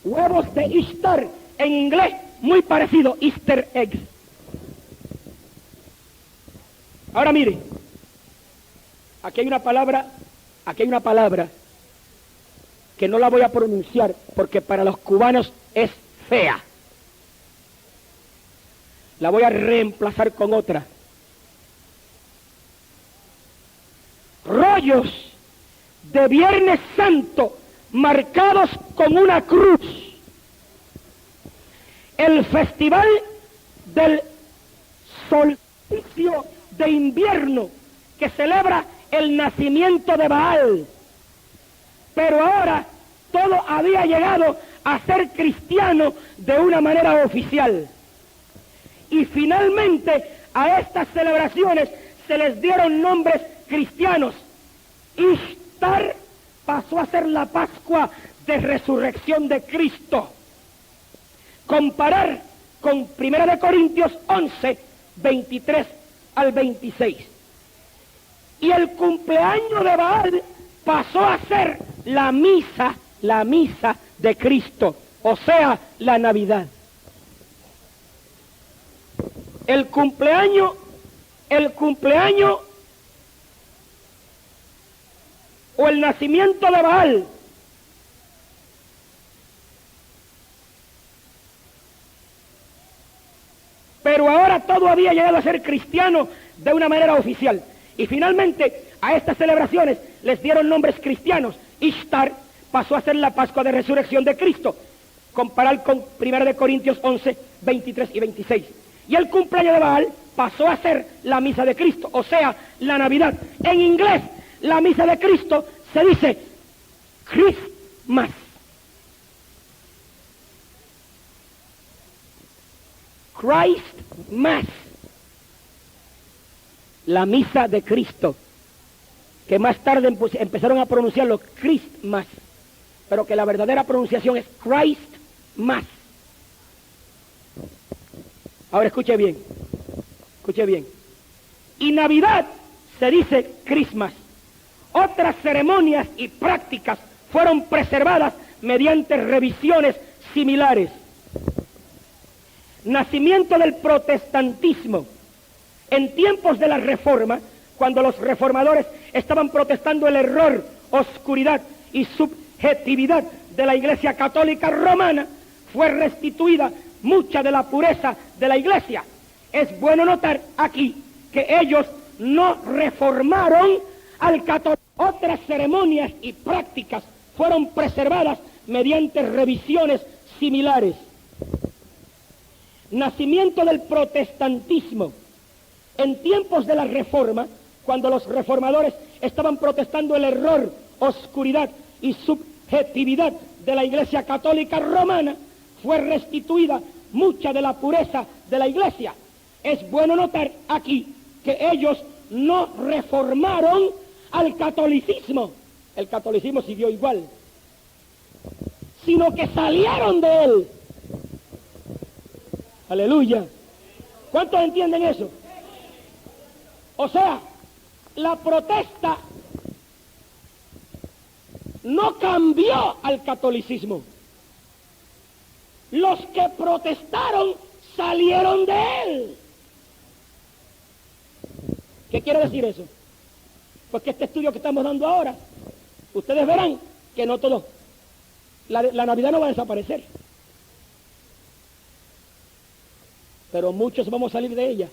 Huevos de Ishtar, en inglés muy parecido, Easter eggs. Ahora mire, aquí hay una palabra que no la voy a pronunciar porque para los cubanos es fea. La voy a reemplazar con otra. Rollos de Viernes Santo marcados con una cruz. El festival del solsticio de invierno que celebra el nacimiento de Baal. Pero ahora todo había llegado a ser cristiano de una manera oficial. Y finalmente a estas celebraciones se les dieron nombres cristianos. Ishtar pasó a ser la Pascua de Resurrección de Cristo. Comparar con 1 Corintios 11, 23 al 26. Y el cumpleaños de Baal pasó a ser la misa de Cristo, o sea, la Navidad. El cumpleaños o el nacimiento de Baal pero ahora todo había llegado a ser cristiano de una manera oficial. Y finalmente a estas celebraciones les dieron nombres cristianos. Ishtar pasó a ser la Pascua de Resurrección de Cristo. Comparar con 1 Corintios 11, 23 y 26. Y el cumpleaños de Baal pasó a ser la misa de Cristo, o sea, la Navidad. En inglés, la misa de Cristo se dice Christmas. Christ Mass, la misa de Cristo, que más tarde empezaron a pronunciarlo Christmas, pero que la verdadera pronunciación es Christ Mass. Ahora escuche bien, escuche bien. Y Navidad se dice Christmas. Otras ceremonias y prácticas fueron preservadas mediante revisiones similares. Nacimiento del protestantismo. En tiempos de la Reforma, cuando los reformadores estaban protestando el error, oscuridad y subjetividad de la Iglesia Católica Romana, fue restituida mucha de la pureza de la Iglesia. Es bueno notar aquí que ellos no reformaron al catolicismo. Otras ceremonias y prácticas fueron preservadas mediante revisiones similares. Nacimiento del protestantismo. En tiempos de la Reforma, cuando los reformadores estaban protestando el error, oscuridad y subjetividad de la Iglesia Católica Romana, fue restituida mucha de la pureza de la Iglesia. Es bueno notar aquí que ellos no reformaron al catolicismo. El catolicismo siguió igual, sino que salieron de él. Aleluya. ¿Cuántos entienden eso? O sea, la protesta no cambió al catolicismo. Los que protestaron salieron de él. ¿Qué quiere decir eso? Pues que este estudio que estamos dando ahora, ustedes verán que no todo, la Navidad no va a desaparecer, pero muchos vamos a salir de ella.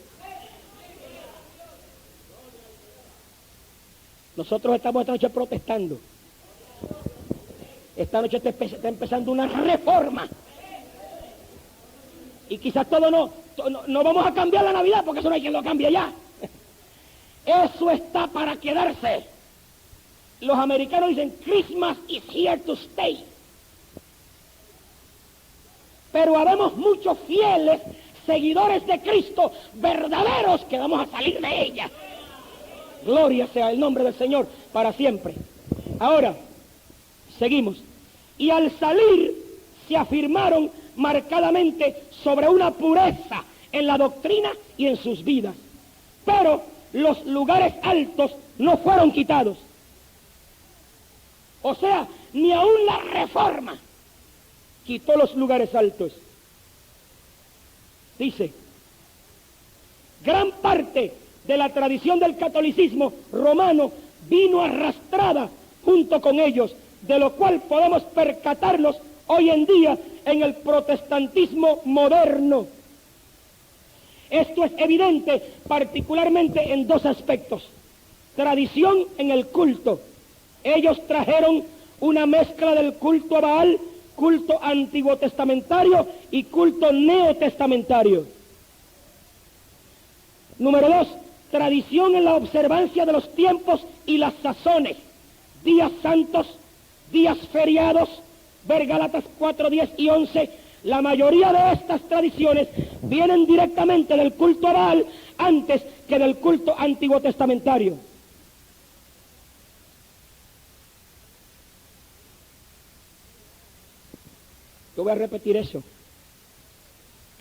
Nosotros estamos esta noche protestando. Esta noche está empezando una reforma. Y quizás todo no vamos a cambiar la Navidad, porque eso no hay quien lo cambie ya. Eso está para quedarse. Los americanos dicen, Christmas is here to stay. Pero habemos muchos fieles seguidores de Cristo, verdaderos, que vamos a salir de ella. Gloria sea el nombre del Señor para siempre. Ahora, seguimos. Y al salir se afirmaron marcadamente sobre una pureza en la doctrina y en sus vidas. Pero los lugares altos no fueron quitados. O sea, ni aún la Reforma quitó los lugares altos. Dice, gran parte de la tradición del catolicismo romano vino arrastrada junto con ellos, de lo cual podemos percatarnos hoy en día en el protestantismo moderno. Esto es evidente particularmente en dos aspectos. Tradición en el culto. Ellos trajeron una mezcla del culto a Baal, culto antiguo testamentario y culto neotestamentario. Número 2, tradición en la observancia de los tiempos y las sazones, días santos, días feriados, ver Gálatas 4, 10 y 11. La mayoría de estas tradiciones vienen directamente del culto a Baal antes que del culto antiguo testamentario. Yo voy a repetir eso.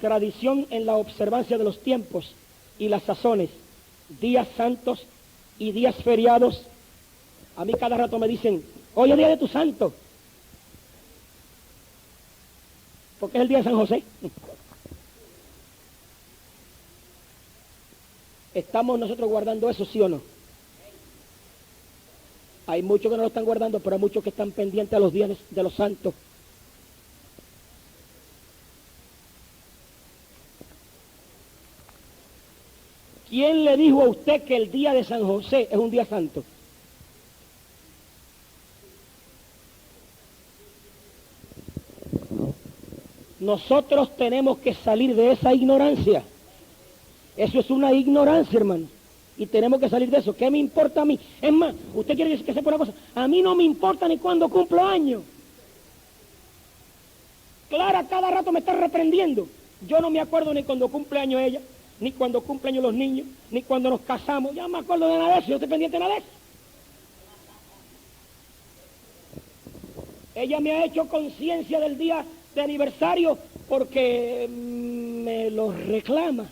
Tradición en la observancia de los tiempos y las sazones, días santos y días feriados. A mí cada rato me dicen, hoy es día de tu santo, porque es el día de San José. ¿Estamos nosotros guardando eso, sí o no? Hay muchos que no lo están guardando, pero hay muchos que están pendientes a los días de los santos. ¿Quién le dijo a usted que el día de San José es un día santo? Nosotros tenemos que salir de esa ignorancia. Eso es una ignorancia, hermano. Y tenemos que salir de eso. ¿Qué me importa a mí? Es más, usted quiere decir que sepa una cosa. A mí no me importa ni cuando cumplo años. Clara cada rato me está reprendiendo. Yo no me acuerdo ni cuando cumpleaños ella, ni cuando cumpleaños los niños, ni cuando nos casamos. Ya no me acuerdo de nada de eso, yo estoy pendiente de nada de eso. Ella me ha hecho conciencia del día de aniversario porque me lo reclama.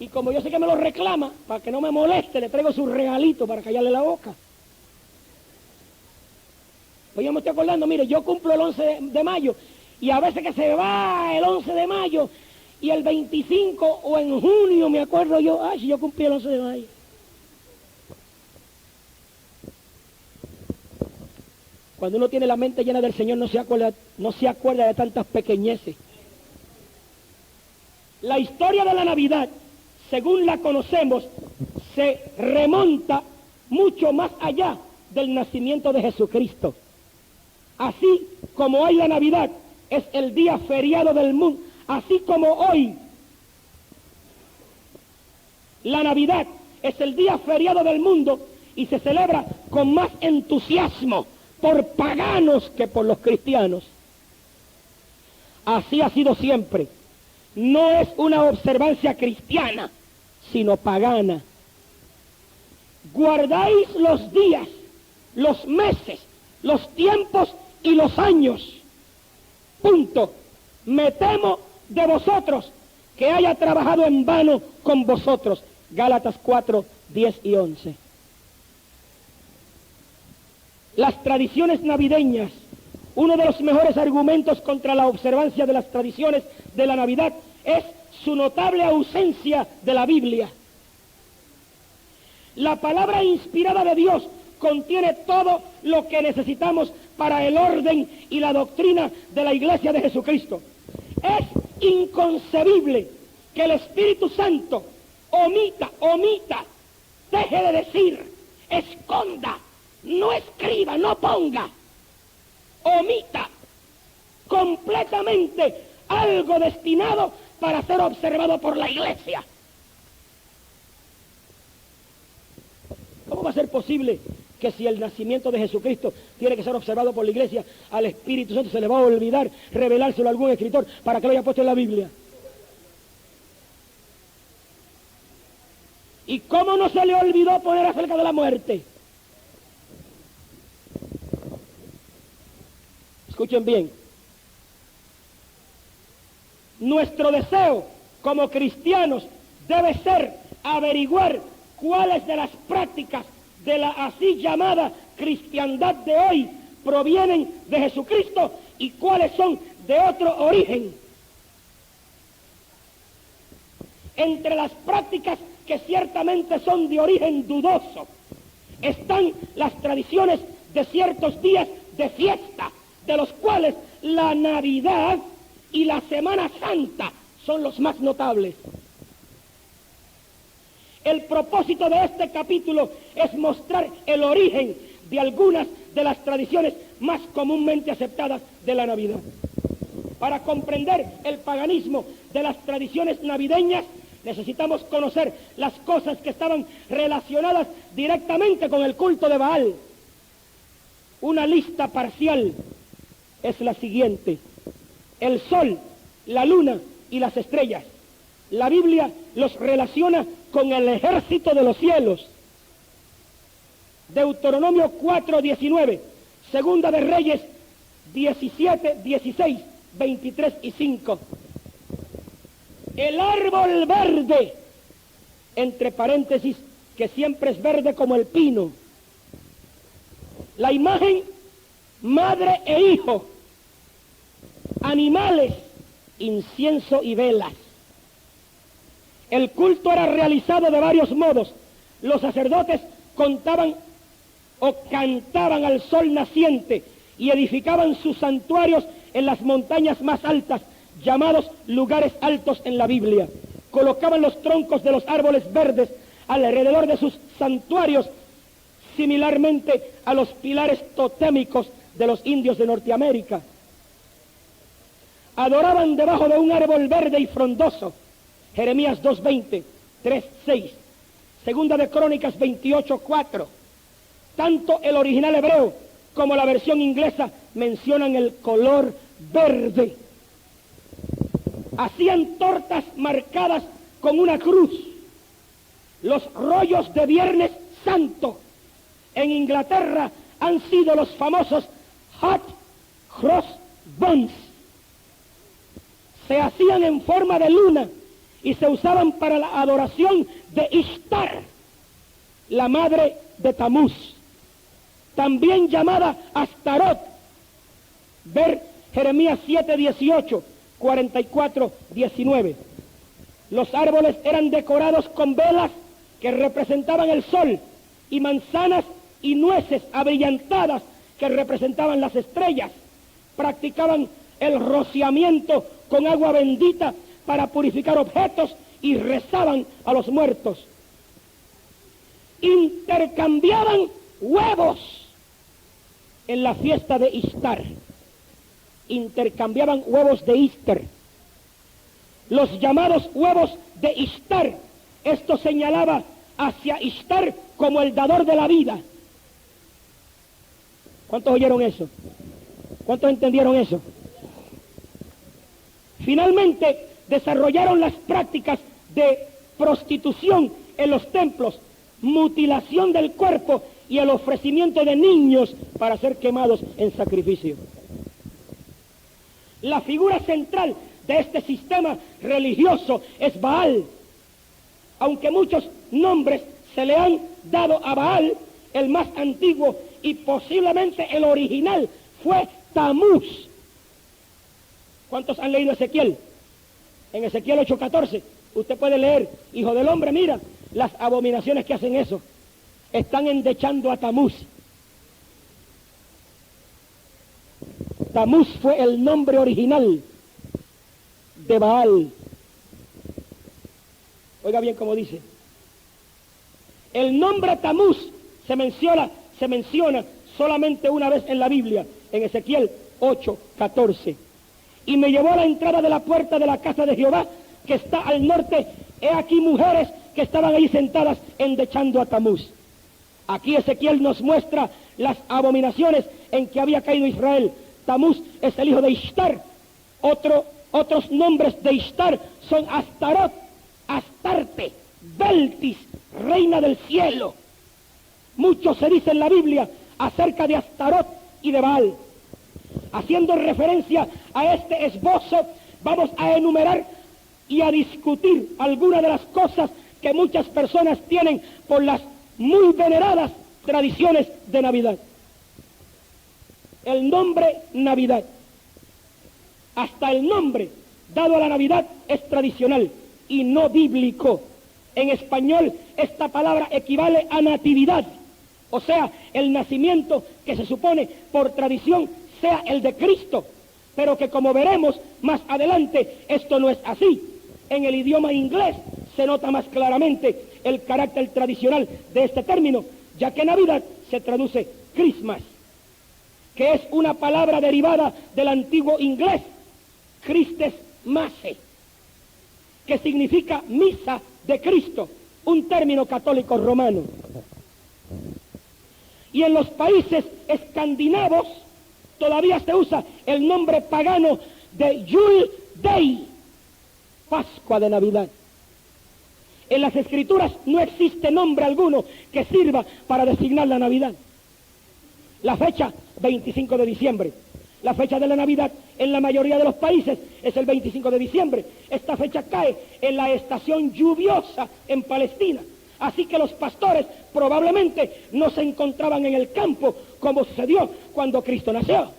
Y como yo sé que me lo reclama, para que no me moleste, le traigo su regalito para callarle la boca. Pues yo me estoy acordando, mire, yo cumplo el 11 de mayo, y a veces que se va el 11 de mayo, y el 25 o en junio me acuerdo yo, ay, si yo cumplí el 11 de mayo. Cuando uno tiene la mente llena del Señor, no se acuerda de tantas pequeñeces. La historia de la Navidad, según la conocemos, se remonta mucho más allá del nacimiento de Jesucristo. Así como hoy la Navidad es el día feriado del mundo, así como hoy la Navidad es el día feriado del mundo y se celebra con más entusiasmo por paganos que por los cristianos. Así ha sido siempre. No es una observancia cristiana, sino pagana. Guardáis los días, los meses, los tiempos y los años. Punto. Me temo de vosotros que haya trabajado en vano con vosotros. Gálatas 4, 10 y 11. Las tradiciones navideñas, uno de los mejores argumentos contra la observancia de las tradiciones de la Navidad es su notable ausencia de la Biblia. La palabra inspirada de Dios contiene todo lo que necesitamos para el orden y la doctrina de la Iglesia de Jesucristo. Es inconcebible que el Espíritu Santo omita, deje de decir, esconda, no escriba, no ponga, omita completamente algo destinado para ser observado por la Iglesia. ¿Cómo va a ser posible que si el nacimiento de Jesucristo tiene que ser observado por la Iglesia, al Espíritu Santo se le va a olvidar revelárselo a algún escritor para que lo haya puesto en la Biblia? ¿Y cómo no se le olvidó poner acerca de la muerte? Escuchen bien. Nuestro deseo como cristianos debe ser averiguar cuáles de las prácticas de la así llamada cristiandad de hoy provienen de Jesucristo y cuáles son de otro origen. Entre las prácticas que ciertamente son de origen dudoso están las tradiciones de ciertos días de fiesta, de los cuales la Navidad y la Semana Santa son los más notables. El propósito de este capítulo es mostrar el origen de algunas de las tradiciones más comúnmente aceptadas de la Navidad. Para comprender el paganismo de las tradiciones navideñas, necesitamos conocer las cosas que estaban relacionadas directamente con el culto de Baal. Una lista parcial es la siguiente: el sol, la luna y las estrellas. La Biblia los relaciona con el ejército de los cielos. Deuteronomio 4:19, Segunda de Reyes 17:16, 23 y 5. El árbol verde, entre paréntesis, que siempre es verde como el pino. La imagen, madre e hijo. Animales, incienso y velas. El culto era realizado de varios modos. Los sacerdotes contaban o cantaban al sol naciente y edificaban sus santuarios en las montañas más altas, llamados lugares altos en la Biblia. Colocaban los troncos de los árboles verdes alrededor de sus santuarios, similarmente a los pilares totémicos de los indios de Norteamérica. Adoraban debajo de un árbol verde y frondoso. Jeremías 2:20, 3:6. Segunda de Crónicas 28:4. Tanto el original hebreo como la versión inglesa mencionan el color verde. Hacían tortas marcadas con una cruz. Los rollos de Viernes Santo en Inglaterra han sido los famosos hot cross buns. Se hacían en forma de luna y se usaban para la adoración de Ishtar, la madre de Tamuz, también llamada Astarot. Ver Jeremías 7:18, 44:19. Los árboles eran decorados con velas que representaban el sol y manzanas y nueces abrillantadas que representaban las estrellas. Practicaban el rociamiento con agua bendita para purificar objetos y rezaban a los muertos. Intercambiaban huevos en la fiesta de Ishtar. Intercambiaban huevos de Easter. Los llamados huevos de Ishtar. Esto señalaba hacia Ishtar como el dador de la vida. ¿Cuántos oyeron eso? ¿Cuántos entendieron eso? Finalmente desarrollaron las prácticas de prostitución en los templos, mutilación del cuerpo y el ofrecimiento de niños para ser quemados en sacrificio. La figura central de este sistema religioso es Baal. Aunque muchos nombres se le han dado a Baal, el más antiguo y posiblemente el original fue Tamuz. ¿Cuántos han leído Ezequiel? En Ezequiel 8:14, usted puede leer: hijo del hombre, mira las abominaciones que hacen eso. Están endechando a Tamuz. Tamuz fue el nombre original de Baal. Oiga bien cómo dice. El nombre Tamuz se menciona solamente una vez en la Biblia, en Ezequiel 8:14. Y me llevó a la entrada de la puerta de la casa de Jehová, que está al norte. He aquí mujeres que estaban ahí sentadas endechando a Tamuz. Aquí Ezequiel nos muestra las abominaciones en que había caído Israel. Tamuz es el hijo de Ishtar. Otros nombres de Ishtar son Astarot, Astarte, Beltis, reina del cielo. Mucho se dice en la Biblia acerca de Astarot y de Baal. Haciendo referencia a este esbozo, vamos a enumerar y a discutir algunas de las cosas que muchas personas tienen por las muy veneradas tradiciones de Navidad. El nombre Navidad. Hasta el nombre dado a la Navidad es tradicional y no bíblico. En español, esta palabra equivale a natividad, o sea, el nacimiento que se supone por tradición sea el de Cristo, pero que, como veremos más adelante, esto no es así. En el idioma inglés se nota más claramente el carácter tradicional de este término, ya que Navidad se traduce Christmas, que es una palabra derivada del antiguo inglés, Christes Masse, que significa misa de Cristo, un término católico romano. Y en los países escandinavos todavía se usa el nombre pagano de Yule Day, Pascua de Navidad. En las Escrituras no existe nombre alguno que sirva para designar la Navidad. La fecha, 25 de diciembre. La fecha de la Navidad en la mayoría de los países es el 25 de diciembre. Esta fecha cae en la estación lluviosa en Palestina. Así que los pastores probablemente no se encontraban en el campo como sucedió cuando Cristo nació.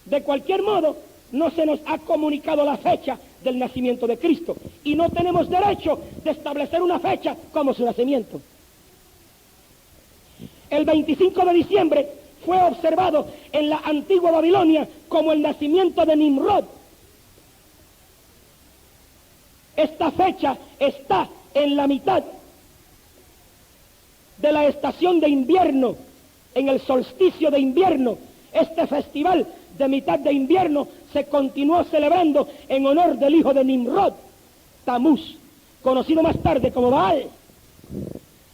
De cualquier modo, no se nos ha comunicado la fecha del nacimiento de Cristo y no tenemos derecho de establecer una fecha como su nacimiento. El 25 de diciembre fue observado en la antigua Babilonia como el nacimiento de Nimrod. Esta fecha está en la mitad de la estación de invierno, en el solsticio de invierno. Este festival de mitad de invierno se continuó celebrando en honor del hijo de Nimrod, Tamuz, conocido más tarde como Baal,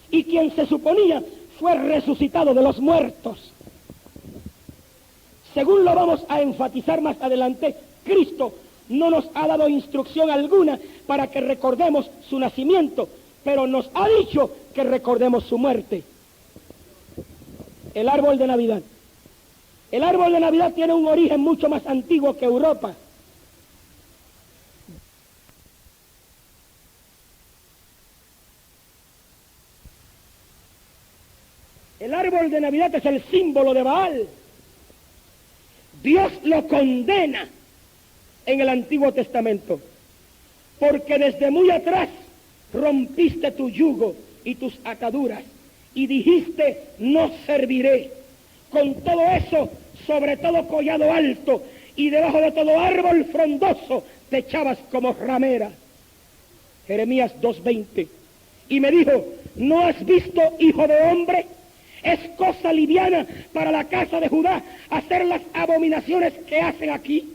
y quien se suponía fue resucitado de los muertos. según lo vamos a enfatizar más adelante, Cristo no nos ha dado instrucción alguna para que recordemos su nacimiento, pero nos ha dicho que recordemos su muerte. El árbol de Navidad. El árbol de Navidad tiene un origen mucho más antiguo que Europa. El árbol de Navidad es el símbolo de Baal. Dios lo condena en el Antiguo Testamento, porque desde muy atrás rompiste tu yugo y tus ataduras y dijiste, no serviré. Con todo eso, sobre todo collado alto y debajo de todo árbol frondoso, te echabas como ramera. Jeremías 2:20. Y me dijo, ¿no has visto, hijo de hombre? Es cosa liviana para la casa de Judá hacer las abominaciones que hacen aquí.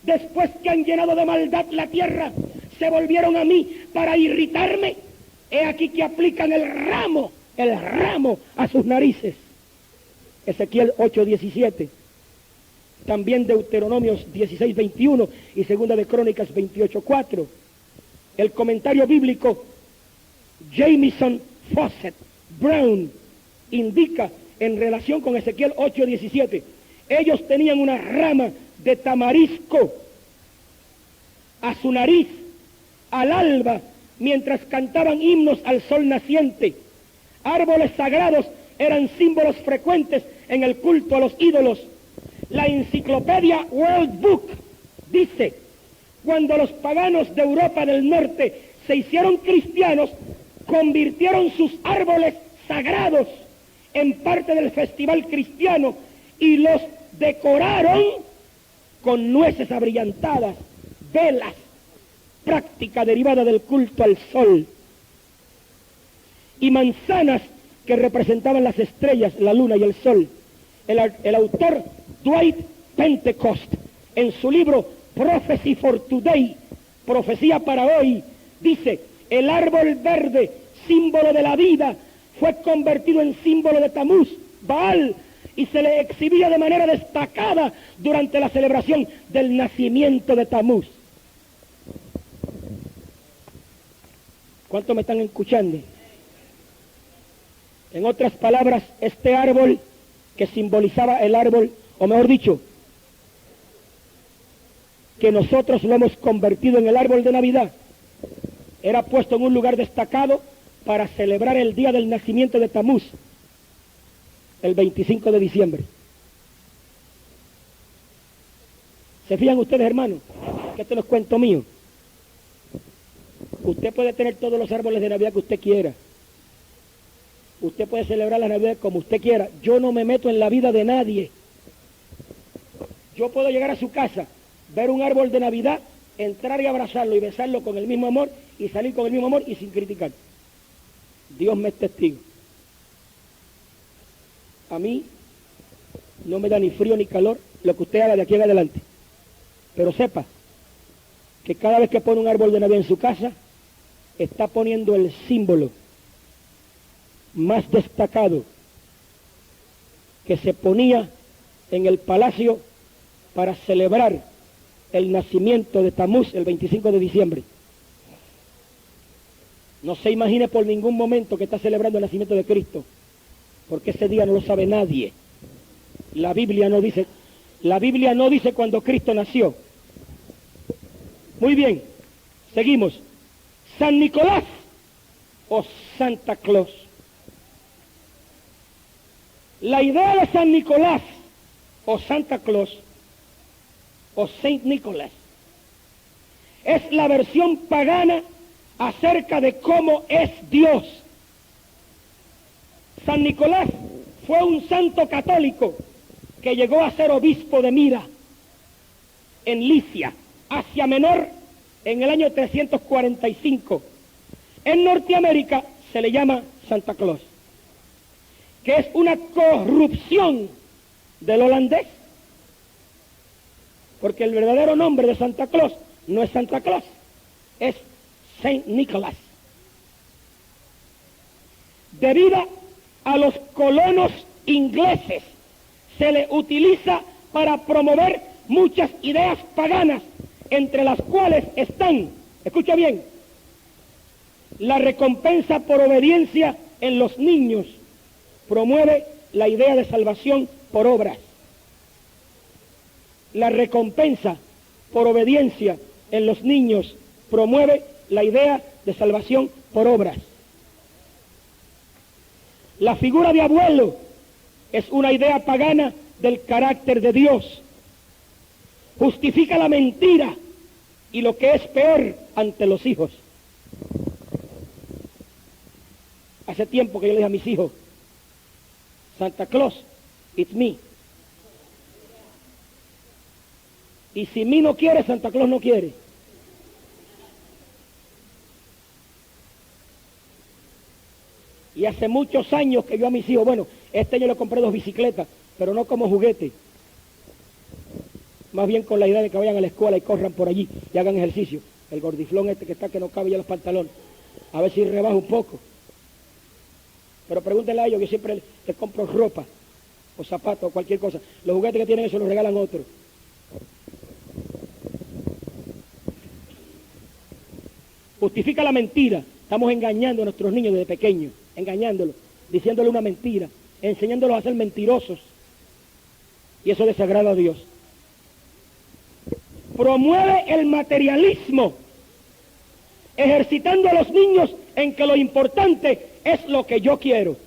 Después que han llenado de maldad la tierra, se volvieron a mí para irritarme. He aquí que aplican el ramo a sus narices. Ezequiel 8:17. También Deuteronomios 16:21 y Segunda de Crónicas 28:4. El comentario bíblico Jamieson Fawcett Brown indica en relación con Ezequiel 8:17, ellos tenían una rama de tamarisco a su nariz al alba mientras cantaban himnos al sol naciente. Árboles sagrados eran símbolos frecuentes en el culto a los ídolos. La enciclopedia World Book dice, cuando los paganos de Europa del Norte se hicieron cristianos, convirtieron sus árboles sagrados en parte del festival cristiano y los decoraron con nueces abrillantadas, velas, práctica derivada del culto al sol, y manzanas que representaban las estrellas, la luna y el sol. El autor Dwight Pentecost, en su libro Prophecy for Today, Profecía para hoy, dice, el árbol verde, símbolo de la vida, fue convertido en símbolo de Tamuz, Baal, y se le exhibía de manera destacada durante la celebración del nacimiento de Tamuz. ¿Cuántos me están escuchando? En otras palabras, este árbol que simbolizaba el árbol, o mejor dicho, que nosotros lo hemos convertido en el árbol de Navidad, era puesto en un lugar destacado para celebrar el día del nacimiento de Tamuz, el 25 de diciembre. ¿Se fijan ustedes, hermanos? Que esto no es cuento mío. Usted puede tener todos los árboles de Navidad que usted quiera. Usted puede celebrar la Navidad como usted quiera. Yo no me meto en la vida de nadie. Yo puedo llegar a su casa, ver un árbol de Navidad, entrar y abrazarlo y besarlo con el mismo amor y salir con el mismo amor y sin criticar. Dios me es testigo. A mí no me da ni frío ni calor lo que usted haga de aquí en adelante. Pero sepa que cada vez que pone un árbol de Navidad en su casa, está poniendo el símbolo más destacado que se ponía en el palacio para celebrar el nacimiento de Tamuz el 25 de diciembre. No se imagine por ningún momento que está celebrando el nacimiento de Cristo, porque ese día no lo sabe nadie. La Biblia no dice cuando Cristo nació. Muy bien, seguimos. San Nicolás o Santa Claus. La idea de San Nicolás o Santa Claus o Saint Nicholas es la versión pagana acerca de cómo es Dios. San Nicolás fue un santo católico que llegó a ser obispo de Mira, en Licia, Asia Menor, en el año 345. En Norteamérica se le llama Santa Claus, que es una corrupción del holandés, porque el verdadero nombre de Santa Claus no es Santa Claus, es Saint Nicholas. Debido a los colonos ingleses, se le utiliza para promover muchas ideas paganas, entre las cuales están, escucha bien, la recompensa por obediencia en los niños. Promueve la idea de salvación por obras. La recompensa por obediencia en los niños promueve la idea de salvación por obras. La figura de abuelo es una idea pagana del carácter de Dios. Justifica la mentira y lo que es peor ante los hijos. Hace tiempo que yo le dije a mis hijos, Santa Claus, it's me. Y si mí no quiere, Santa Claus no quiere. Y hace muchos años que yo a mis hijos, bueno, este año le compré 2 bicicletas, pero no como juguete. Más bien con la idea de que vayan a la escuela y corran por allí y hagan ejercicio. El gordiflón este que está que no cabe ya los pantalones. A ver si rebaja un poco. Pero pregúntenle a ellos, que siempre les compro ropa, o zapatos, o cualquier cosa. Los juguetes que tienen eso los regalan otros. Justifica la mentira. Estamos engañando a nuestros niños desde pequeños, engañándolos, diciéndoles una mentira, enseñándolos a ser mentirosos. Y eso desagrada a Dios. Promueve el materialismo, ejercitando a los niños en que lo importante es lo que yo quiero.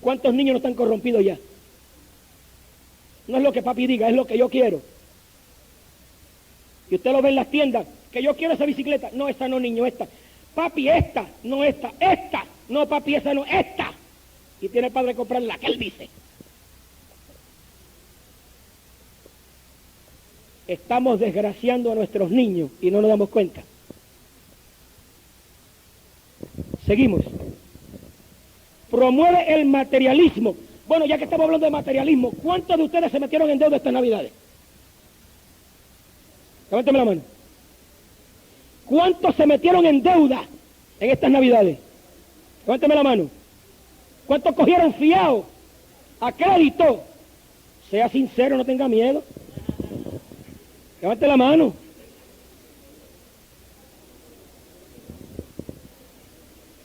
¿Cuántos niños no están corrompidos ya? No es lo que papi diga, es lo que yo quiero. Y usted lo ve en las tiendas, que yo quiero esa bicicleta. No, esa no, niño, esta. Papi, esta, no esta, esta. No, papi, esa no, esta. Y tiene el padre que comprar la que él dice. Estamos desgraciando a nuestros niños y no nos damos cuenta. Seguimos. Promueve el materialismo. Bueno, ya que estamos hablando de materialismo, ¿cuántos de ustedes se metieron en deuda estas Navidades? Levánteme la mano. ¿Cuántos se metieron en deuda en estas Navidades? Levánteme la mano. ¿Cuántos cogieron fiado a crédito? Sea sincero, no tenga miedo. Levante la mano.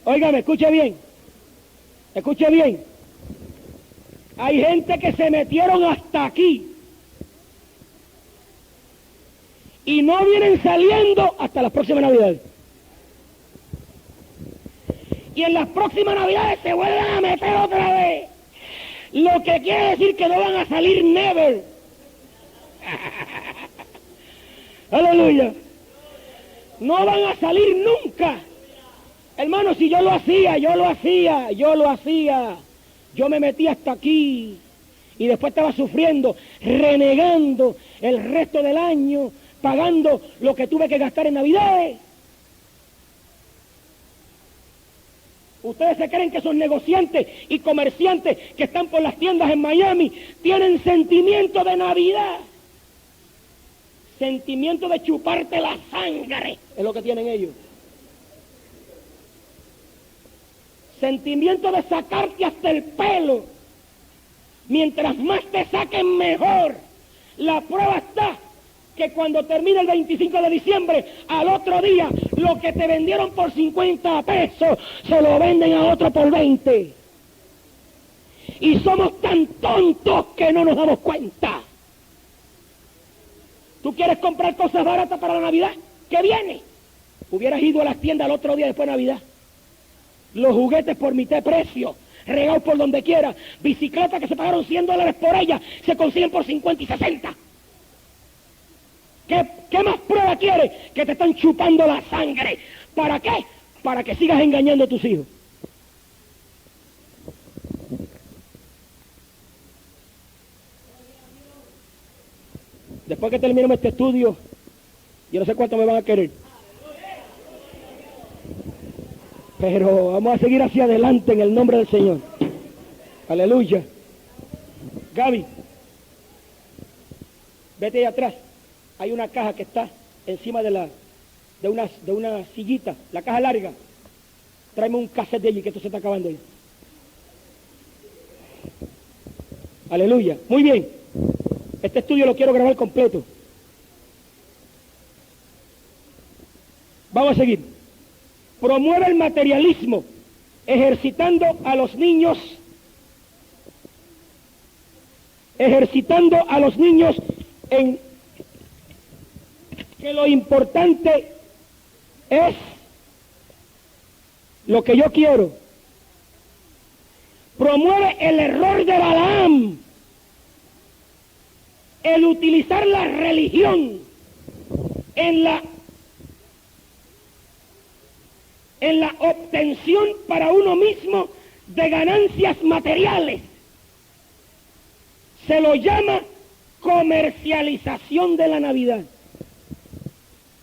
Óigame, escuche bien. Escuche bien. Hay gente que se metieron hasta aquí y no vienen saliendo hasta las próximas Navidades. Y en las próximas Navidades se vuelven a meter otra vez. Lo que quiere decir que no van a salir never. Aleluya. No van a salir nunca. Hermano, si yo lo hacía. Yo me metí hasta aquí y después estaba sufriendo, renegando el resto del año, pagando lo que tuve que gastar en Navidades. Ustedes se creen que esos negociantes y comerciantes que están por las tiendas en Miami tienen sentimiento de Navidad. Sentimiento de chuparte la sangre es lo que tienen ellos. Sentimiento de sacarte hasta el pelo. Mientras más te saquen, mejor. La prueba está que cuando termine el 25 de diciembre, al otro día, lo que te vendieron por 50 pesos, se lo venden a otro por 20. Y somos tan tontos que no nos damos cuenta. ¿Tú quieres comprar cosas baratas para la Navidad? ¿Qué viene? Hubieras ido a las tiendas el otro día después de Navidad. Los juguetes por mitad de precio, regados por donde quiera, bicicletas que se pagaron $100 por ella, se consiguen por 50 y 60. ¿Qué más prueba quieres? Que te están chupando la sangre. ¿Para qué? Para que sigas engañando a tus hijos. Después que terminemos este estudio, yo no sé cuánto me van a querer. Pero vamos a seguir hacia adelante en el nombre del Señor. Aleluya. Gaby, vete ahí atrás. Hay una caja que está encima de una sillita, la caja larga. Tráeme un cassette de allí, que esto se está acabando ahí. Aleluya. Muy bien. Este estudio lo quiero grabar completo. Vamos a seguir. Promueve el materialismo, ejercitando a los niños en que lo importante es lo que yo quiero. Promueve el error de Balaam, el utilizar la religión en la obtención para uno mismo de ganancias materiales. Se lo llama comercialización de la Navidad.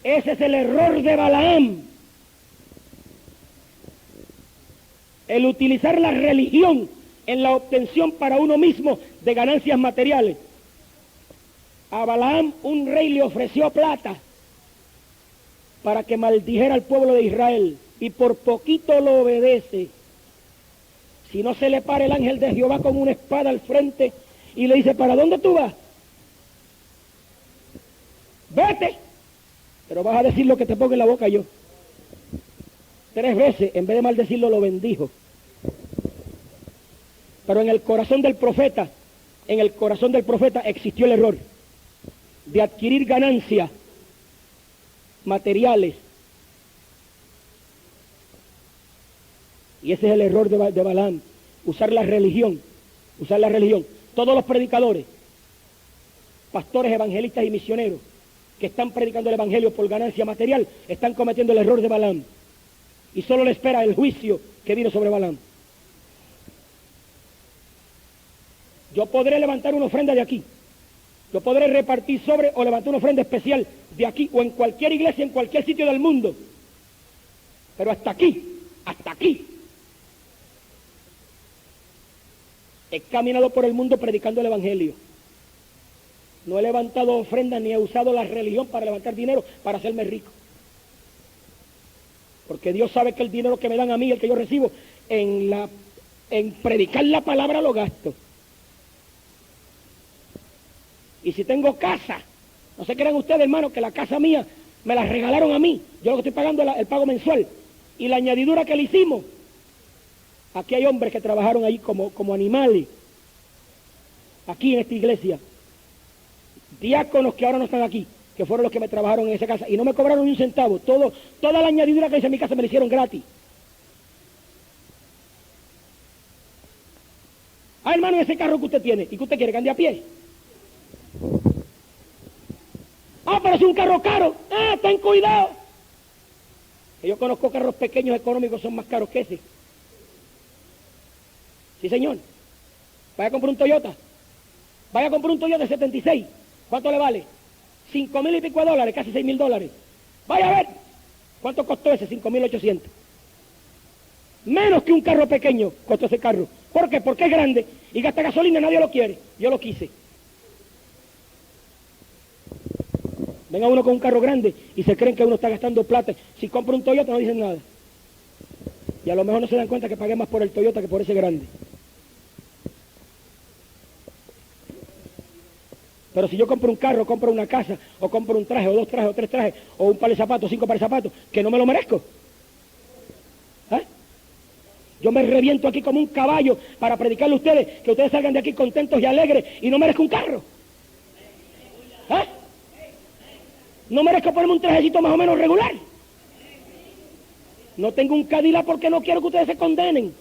Ese es el error de Balaam. El utilizar la religión en la obtención para uno mismo de ganancias materiales. A Balaam un rey le ofreció plata para que maldijera al pueblo de Israel, y por poquito lo obedece. Si no, se le para el ángel de Jehová con una espada al frente y le dice: ¿para dónde tú vas? Vete, pero vas a decir lo que te ponga en la boca yo. 3 veces, en vez de maldecirlo, lo bendijo. Pero en el corazón del profeta existió el error de adquirir ganancias materiales. Y ese es el error de Balaam, usar la religión. Todos los predicadores, pastores, evangelistas y misioneros que están predicando el evangelio por ganancia material, están cometiendo el error de Balaam. Y solo le espera el juicio que vino sobre Balaam. Yo podré levantar una ofrenda de aquí. Yo podré repartir sobre o levantar una ofrenda especial de aquí o en cualquier iglesia, en cualquier sitio del mundo. Pero hasta aquí. He caminado por el mundo predicando el evangelio. No he levantado ofrendas ni he usado la religión para levantar dinero para hacerme rico. Porque Dios sabe que el dinero que me dan a mí, el que yo recibo, en predicar la palabra lo gasto. Y si tengo casa, no se crean ustedes, hermano, que la casa mía me la regalaron a mí. Yo lo que estoy pagando es el pago mensual. Y la añadidura que le hicimos, aquí hay hombres que trabajaron ahí como animales, aquí en esta iglesia. Diáconos que ahora no están aquí, que fueron los que me trabajaron en esa casa, y no me cobraron ni un centavo. Toda la añadidura que hice en mi casa me la hicieron gratis. Ah, hermano, ese carro que usted tiene, ¿y que usted quiere que ande a pie? Ah, pero es un carro caro. Ah, ten cuidado. Que yo conozco carros pequeños económicos, son más caros que ese. Sí, señor. Vaya a comprar un Toyota. Vaya a comprar un Toyota 76. ¿Cuánto le vale? 5,000 y pico de dólares, casi 6,000 dólares. Vaya a ver. ¿Cuánto costó ese? 5,800. Menos que un carro pequeño costó ese carro. ¿Por qué? Porque es grande y gasta gasolina, nadie lo quiere. Yo lo quise. Venga uno con un carro grande y se creen que uno está gastando plata. Si compra un Toyota no dicen nada. Y a lo mejor no se dan cuenta que pagué más por el Toyota que por ese grande. Pero si yo compro un carro, compro una casa, o compro un traje, o 2 trajes, o 3 trajes, o un par de zapatos, 5 pares de zapatos, que no me lo merezco. ¿Eh? Yo me reviento aquí como un caballo para predicarle a ustedes, que ustedes salgan de aquí contentos y alegres, y no merezco un carro. ¿Eh? No merezco ponerme un trajecito más o menos regular. No tengo un Cadillac porque no quiero que ustedes se condenen.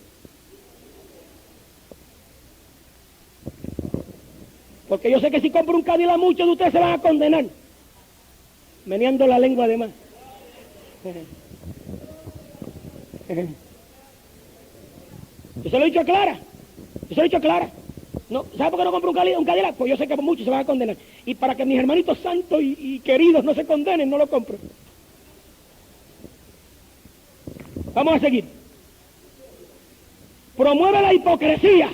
Porque yo sé que si compro un Cadillac muchos de ustedes se van a condenar. Meneando la lengua además. Yo se lo he dicho clara. No, ¿sabe por qué no compro un Cadillac? Pues yo sé que muchos se van a condenar. Y para que mis hermanitos santos y queridos no se condenen, no lo compro. Vamos a seguir. Promueve la hipocresía.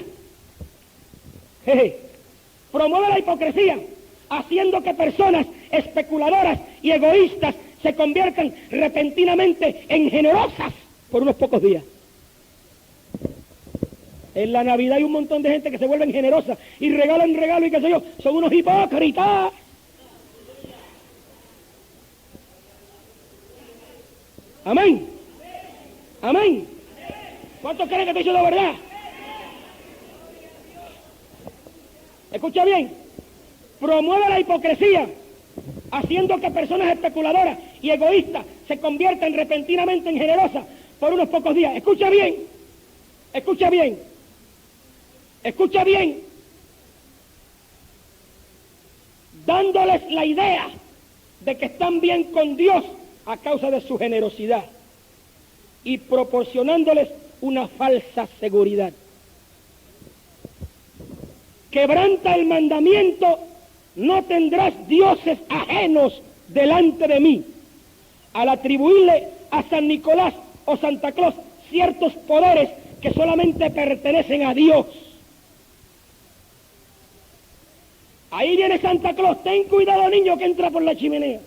Promueve la hipocresía, haciendo que personas especuladoras y egoístas se conviertan repentinamente en generosas por unos pocos días. En la Navidad hay un montón de gente que se vuelven generosas y regalan regalos y qué sé yo, son unos hipócritas. Amén. Amén. ¿Cuántos creen que te dicho la verdad? Escucha bien. Promueve la hipocresía, haciendo que personas especuladoras y egoístas se conviertan repentinamente en generosas por unos pocos días. Escucha bien. Escucha bien. Escucha bien. Dándoles la idea de que están bien con Dios a causa de su generosidad y proporcionándoles una falsa seguridad. Quebranta el mandamiento: no tendrás dioses ajenos delante de mí, al atribuirle a San Nicolás o Santa Claus ciertos poderes que solamente pertenecen a Dios. Ahí viene Santa Claus, ten cuidado niño que entra por la chimenea.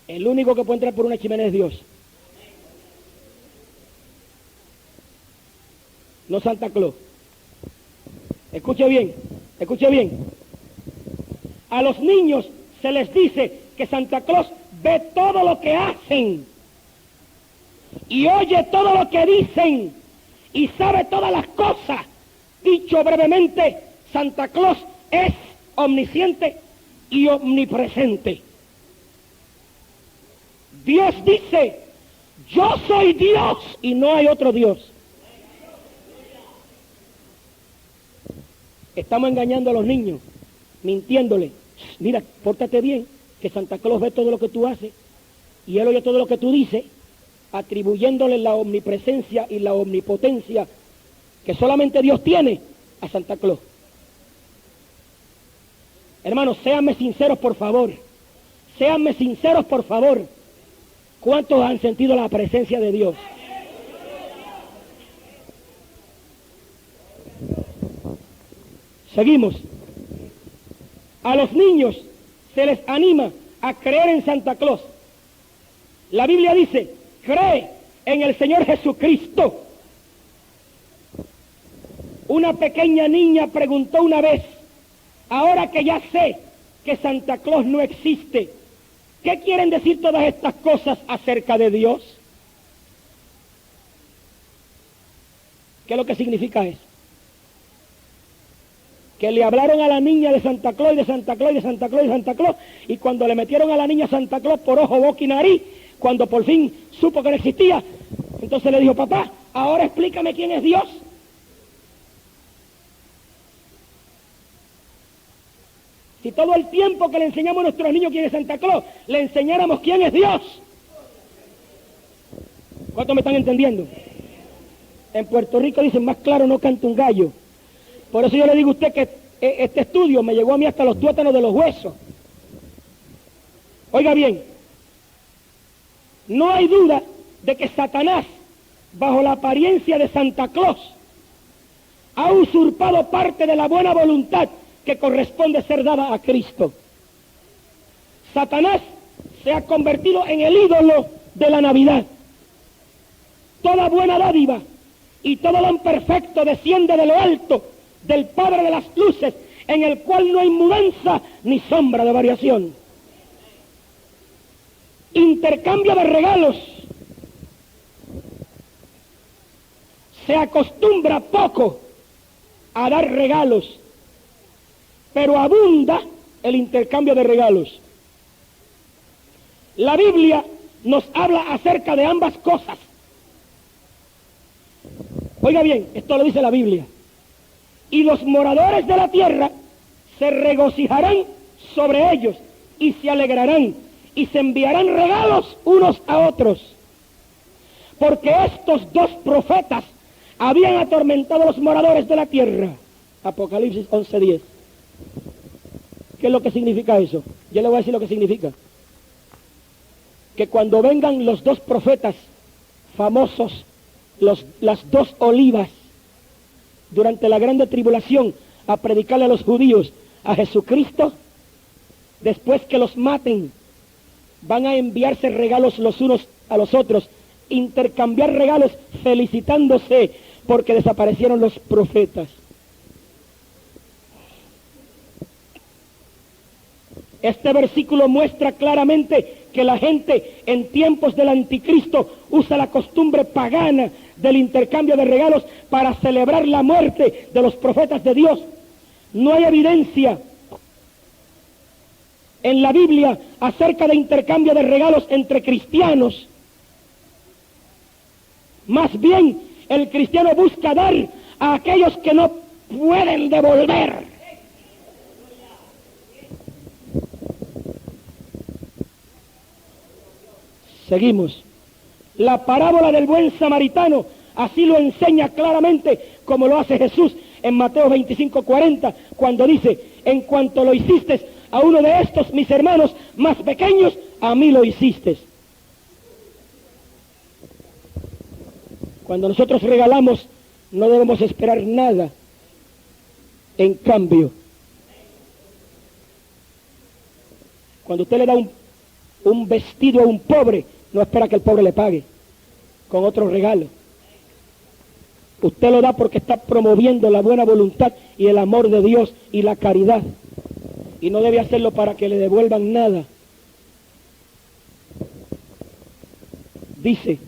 El único que puede entrar por una chimenea es Dios. No Santa Claus. Escuche bien, escuche bien. A los niños se les dice que Santa Claus ve todo lo que hacen y oye todo lo que dicen y sabe todas las cosas. Dicho brevemente, Santa Claus es omnisciente y omnipresente. Dios dice: yo soy Dios y no hay otro Dios. Estamos engañando a los niños, mintiéndole. Mira, pórtate bien, que Santa Claus ve todo lo que tú haces y él oye todo lo que tú dices, atribuyéndole la omnipresencia y la omnipotencia que solamente Dios tiene a Santa Claus. Hermanos, séanme sinceros por favor. Séanme sinceros por favor. ¿Cuántos han sentido la presencia de Dios? Seguimos. A los niños se les anima a creer en Santa Claus. La Biblia dice: cree en el Señor Jesucristo. Una pequeña niña preguntó una vez: ahora que ya sé que Santa Claus no existe, ¿qué quieren decir todas estas cosas acerca de Dios? ¿Qué es lo que significa eso? Que le hablaron a la niña de Santa Claus, de Santa Claus, de Santa Claus, de Santa Claus, y cuando le metieron a la niña Santa Claus por ojo, boca y nariz, cuando por fin supo que no existía, entonces le dijo: papá, ahora explícame quién es Dios. Si todo el tiempo que le enseñamos a nuestros niños quién es Santa Claus, le enseñáramos quién es Dios. ¿Cuántos me están entendiendo? En Puerto Rico dicen: más claro no canta un gallo. Por eso yo le digo a usted que este estudio me llegó a mí hasta los tuétanos de los huesos. Oiga bien, no hay duda de que Satanás, bajo la apariencia de Santa Claus, ha usurpado parte de la buena voluntad que corresponde ser dada a Cristo. Satanás se ha convertido en el ídolo de la Navidad. Toda buena dádiva y todo don perfecto desciende de lo alto, del Padre de las luces, en el cual no hay mudanza ni sombra de variación. Intercambio de regalos. Se acostumbra poco a dar regalos, pero abunda el intercambio de regalos. La Biblia nos habla acerca de ambas cosas. Oiga bien, esto lo dice la Biblia. Y los moradores de la tierra se regocijarán sobre ellos y se alegrarán y se enviarán regalos unos a otros. Porque estos dos profetas habían atormentado a los moradores de la tierra. Apocalipsis 11:10. ¿Qué es lo que significa eso? Yo le voy a decir lo que significa. Que cuando vengan los dos profetas famosos, las dos olivas, durante la grande tribulación, a predicarle a los judíos a Jesucristo, después que los maten, van a enviarse regalos los unos a los otros, intercambiar regalos felicitándose porque desaparecieron los profetas. Este versículo muestra claramente que la gente en tiempos del anticristo usa la costumbre pagana del intercambio de regalos para celebrar la muerte de los profetas de Dios. No hay evidencia en la Biblia acerca de intercambio de regalos entre cristianos. Más bien, el cristiano busca dar a aquellos que no pueden devolver. Seguimos. La parábola del buen samaritano así lo enseña claramente, como lo hace Jesús en Mateo 25:40, cuando dice: en cuanto lo hiciste a uno de estos mis hermanos más pequeños, a mí lo hiciste. Cuando nosotros regalamos, no debemos esperar nada en cambio. Cuando usted le da un vestido a un pobre, no espera que el pobre le pague con otro regalo. Usted lo da porque está promoviendo la buena voluntad y el amor de Dios y la caridad. Y no debe hacerlo para que le devuelvan nada. Dice: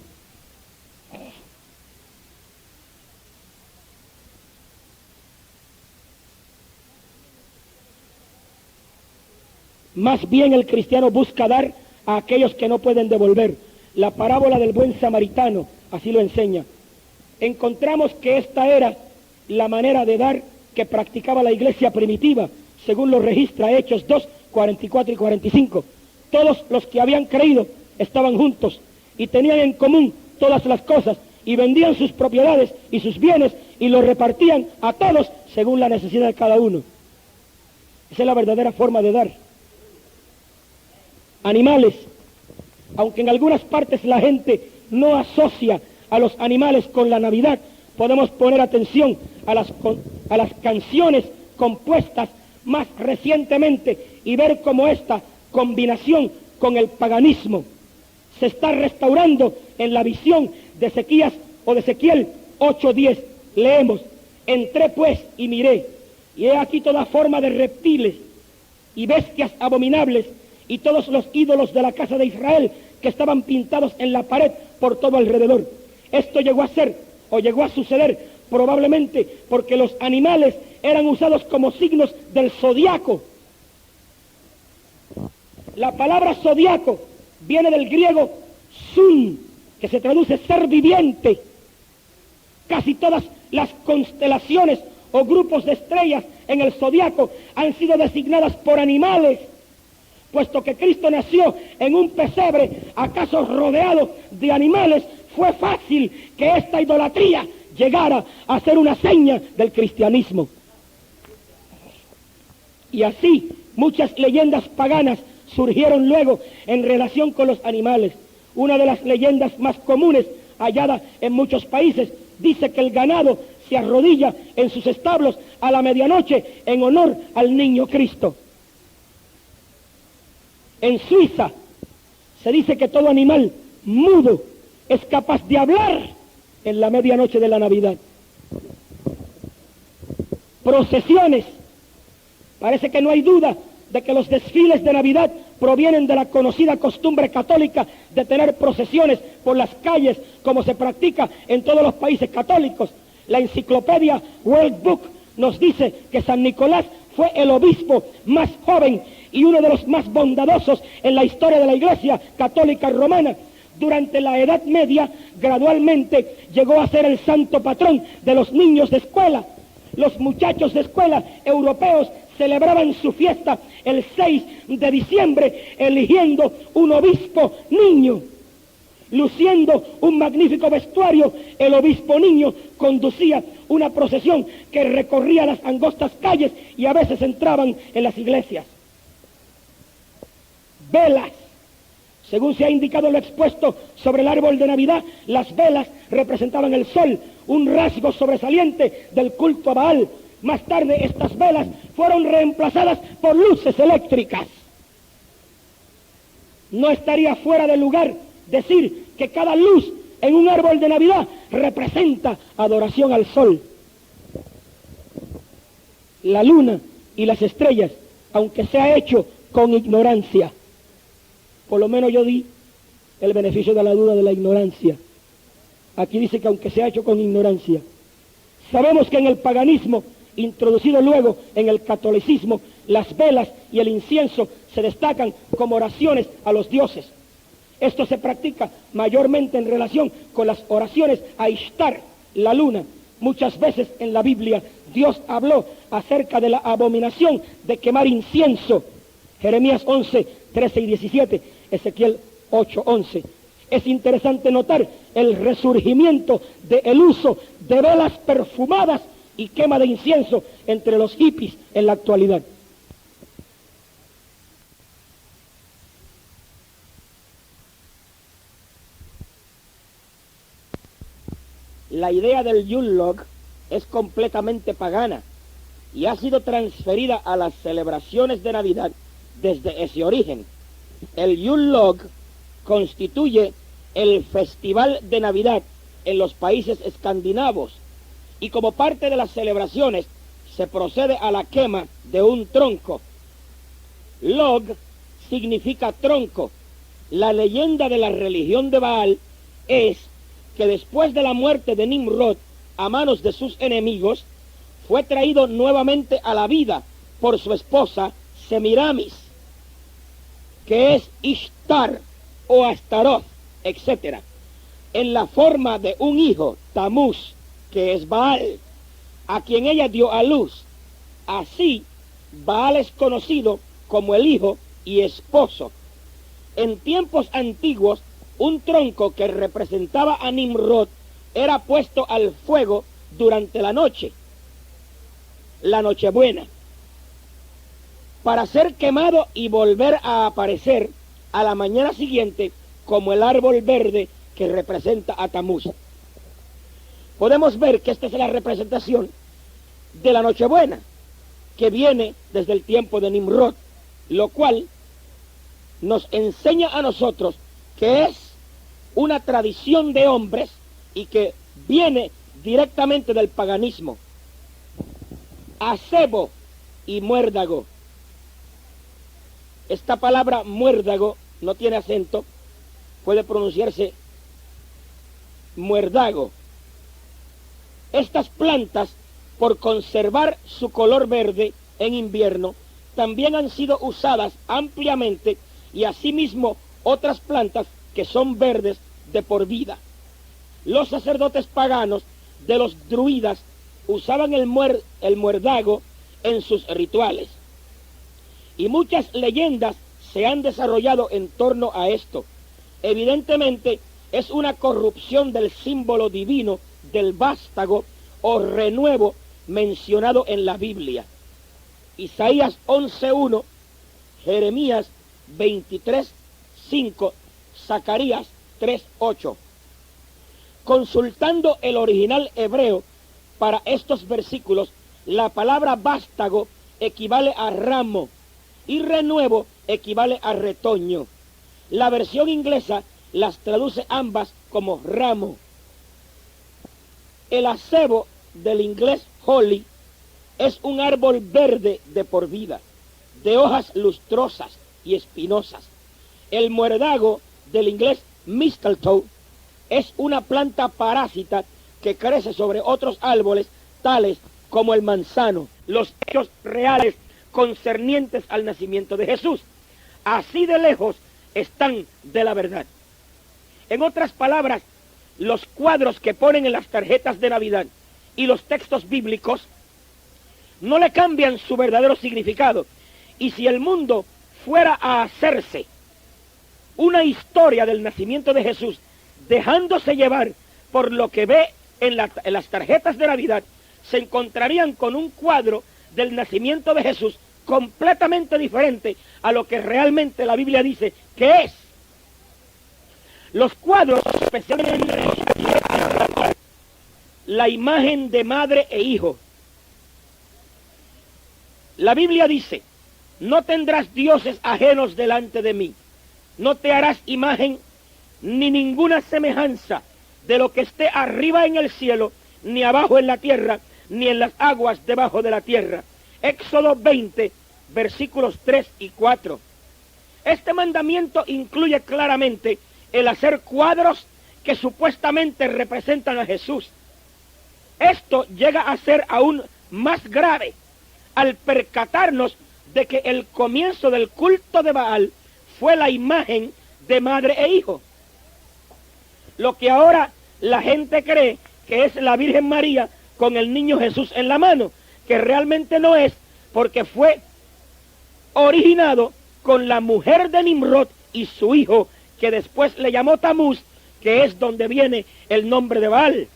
más bien el cristiano busca dar a aquellos que no pueden devolver. La parábola del buen samaritano así lo enseña. Encontramos que esta era la manera de dar que practicaba la iglesia primitiva, según lo registra Hechos 2, 44 y 45. Todos los que habían creído estaban juntos y tenían en común todas las cosas, y vendían sus propiedades y sus bienes y los repartían a todos según la necesidad de cada uno. Esa es la verdadera forma de dar. Animales. Aunque en algunas partes la gente no asocia a los animales con la Navidad, podemos poner atención a las canciones compuestas más recientemente y ver cómo esta combinación con el paganismo se está restaurando en la visión de Ezequías o de Ezequiel 8:10. Leemos: entré pues y miré, y he aquí toda forma de reptiles y bestias abominables, y todos los ídolos de la casa de Israel que estaban pintados en la pared por todo alrededor. Esto llegó a ser, o llegó a suceder, probablemente porque los animales eran usados como signos del zodiaco. La palabra zodiaco viene del griego sun, que se traduce ser viviente. Casi todas las constelaciones o grupos de estrellas en el zodiaco han sido designadas por animales. Puesto que Cristo nació en un pesebre, acaso rodeado de animales, fue fácil que esta idolatría llegara a ser una seña del cristianismo. Y así muchas leyendas paganas surgieron luego en relación con los animales. Una de las leyendas más comunes, hallada en muchos países, dice que el ganado se arrodilla en sus establos a la medianoche en honor al niño Cristo. En Suiza se dice que todo animal mudo es capaz de hablar en la medianoche de la Navidad. Procesiones. Parece que no hay duda de que los desfiles de Navidad provienen de la conocida costumbre católica de tener procesiones por las calles, como se practica en todos los países católicos. La enciclopedia World Book nos dice que San Nicolás fue el obispo más joven y uno de los más bondadosos en la historia de la Iglesia Católica Romana. Durante la Edad Media, gradualmente llegó a ser el santo patrón de los niños de escuela. Los muchachos de escuela europeos celebraban su fiesta el 6 de diciembre, eligiendo un obispo niño. Luciendo un magnífico vestuario, el obispo niño conducía una procesión que recorría las angostas calles y a veces entraban en las iglesias. Velas. Según se ha indicado en lo expuesto sobre el árbol de Navidad, las velas representaban el sol, un rasgo sobresaliente del culto a Baal. Más tarde estas velas fueron reemplazadas por luces eléctricas. no estaría fuera de lugar decir que cada luz en un árbol de Navidad representa adoración al sol, la luna y las estrellas, aunque sea hecho con ignorancia. Por lo menos yo di el beneficio de la duda de la ignorancia. Aquí dice que aunque sea hecho con ignorancia. Sabemos que en el paganismo, introducido luego en el catolicismo, las velas y el incienso se destacan como oraciones a los dioses. Esto se practica mayormente en relación con las oraciones a Ishtar, la luna. Muchas veces en la Biblia Dios habló acerca de la abominación de quemar incienso. Jeremías 11, 13 y 17, Ezequiel 8, 11. Es interesante notar el resurgimiento del uso de velas perfumadas y quema de incienso entre los hippies en la actualidad. La idea del Yule log es completamente pagana y ha sido transferida a las celebraciones de Navidad desde ese origen. El Yule log constituye el festival de Navidad en los países escandinavos y como parte de las celebraciones se procede a la quema de un tronco. Log significa tronco. La leyenda de la religión de Baal es que después de la muerte de Nimrod a manos de sus enemigos, fue traído nuevamente a la vida por su esposa Semiramis, que es Ishtar o Astaroth, etc., en la forma de un hijo, Tamuz, que es Baal, a quien ella dio a luz. Así, Baal es conocido como el hijo y esposo. En tiempos antiguos, un tronco que representaba a Nimrod era puesto al fuego durante la noche, la Nochebuena, para ser quemado y volver a aparecer a la mañana siguiente como el árbol verde que representa a Tamuz. Podemos ver que esta es la representación de la Nochebuena, que viene desde el tiempo de Nimrod, lo cual nos enseña a nosotros que es una tradición de hombres y que viene directamente del paganismo. Acebo y muérdago. Esta palabra muérdago no tiene acento, puede pronunciarse muérdago. Estas plantas, por conservar su color verde en invierno, también han sido usadas ampliamente y asimismo otras plantas que son verdes de por vida. Los sacerdotes paganos de los druidas usaban el muérdago en sus rituales. Y muchas leyendas se han desarrollado en torno a esto. Evidentemente es una corrupción del símbolo divino del vástago o renuevo mencionado en la Biblia. Isaías 11:1, Jeremías 23:5, Zacarías 3:8. Consultando el original hebreo para estos versículos, la palabra vástago equivale a ramo y renuevo equivale a retoño. La versión inglesa las traduce ambas como ramo. El acebo del inglés holly es un árbol verde de por vida, de hojas lustrosas y espinosas. El muérdago del inglés mistletoe es una planta parásita que crece sobre otros árboles tales como el manzano. Los hechos reales concernientes al nacimiento de Jesús, así de lejos están de la verdad. En otras palabras, los cuadros que ponen en las tarjetas de Navidad y los textos bíblicos no le cambian su verdadero significado. Y si el mundo fuera a hacerse una historia del nacimiento de Jesús, dejándose llevar por lo que ve en las tarjetas de Navidad, se encontrarían con un cuadro del nacimiento de Jesús completamente diferente a lo que realmente la Biblia dice que es. Los cuadros, especialmente la imagen de madre e hijo. La Biblia dice: no tendrás dioses ajenos delante de mí. no te harás imagen ni ninguna semejanza de lo que esté arriba en el cielo, ni abajo en la tierra, ni en las aguas debajo de la tierra. Éxodo 20, versículos 3 y 4. Este mandamiento incluye claramente el hacer cuadros que supuestamente representan a Jesús. Esto llega a ser aún más grave al percatarnos de que el comienzo del culto de Baal fue la imagen de madre e hijo. Lo que ahora la gente cree que es la Virgen María con el niño Jesús en la mano, que realmente no es, porque fue originado con la mujer de Nimrod y su hijo, que después le llamó Tamuz, que es donde viene el nombre de Baal.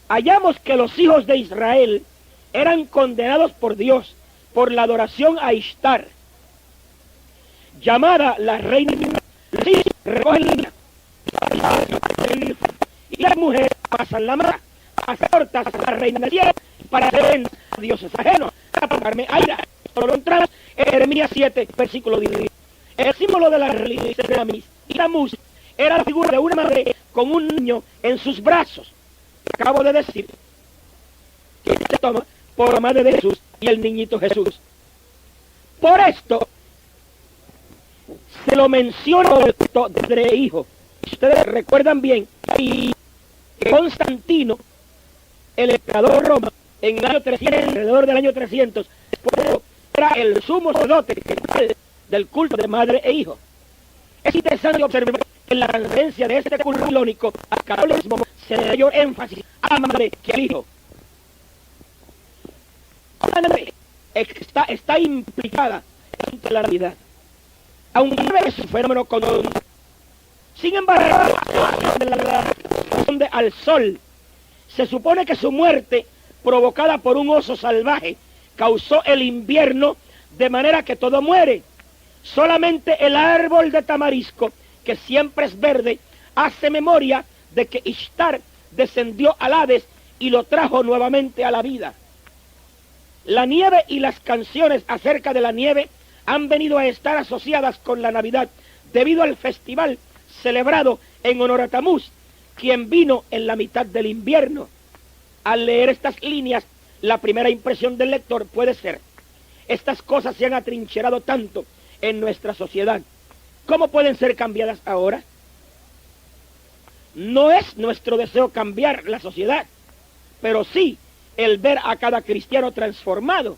Hallamos que los hijos de Israel eran condenados por Dios por la adoración a Ishtar, llamada la reina. Sí, recogen y las mujeres pasan la mano a tortas a la reina de tierra para hacer a dioses ajenos, para pagarme aire. Solo entramos en Jeremías 7, versículo 10. El símbolo de la religión de Ramis y Tamuz era la figura de una madre con un niño en sus brazos. Acabo de decir que se toma por la madre de Jesús y el niñito Jesús. Por esto se lo menciona de hijo. Ustedes recuerdan bien que Constantino, el emperador de Roma, en el año 300, alrededor del año 300, era el sumo sacerdote del culto de madre e hijo. Es interesante observar que en la transferencia de este culto babilónico al catolicismo se le dio énfasis a la madre que al hijo. La madre está implicada en la Navidad, aunque no es un fenómeno conocido. Sin embargo, al sol, se supone que su muerte, provocada por un oso salvaje, causó el invierno, de manera que todo muere. Solamente el árbol de tamarisco, que siempre es verde, hace memoria de que Ishtar descendió al Hades y lo trajo nuevamente a la vida. La nieve y las canciones acerca de la nieve han venido a estar asociadas con la Navidad debido al festival celebrado en honor a Tamuz, quien vino en la mitad del invierno. Al leer estas líneas, la primera impresión del lector puede ser: estas cosas se han atrincherado tanto en nuestra sociedad, ¿cómo pueden ser cambiadas ahora? No es nuestro deseo cambiar la sociedad, pero sí el ver a cada cristiano transformado.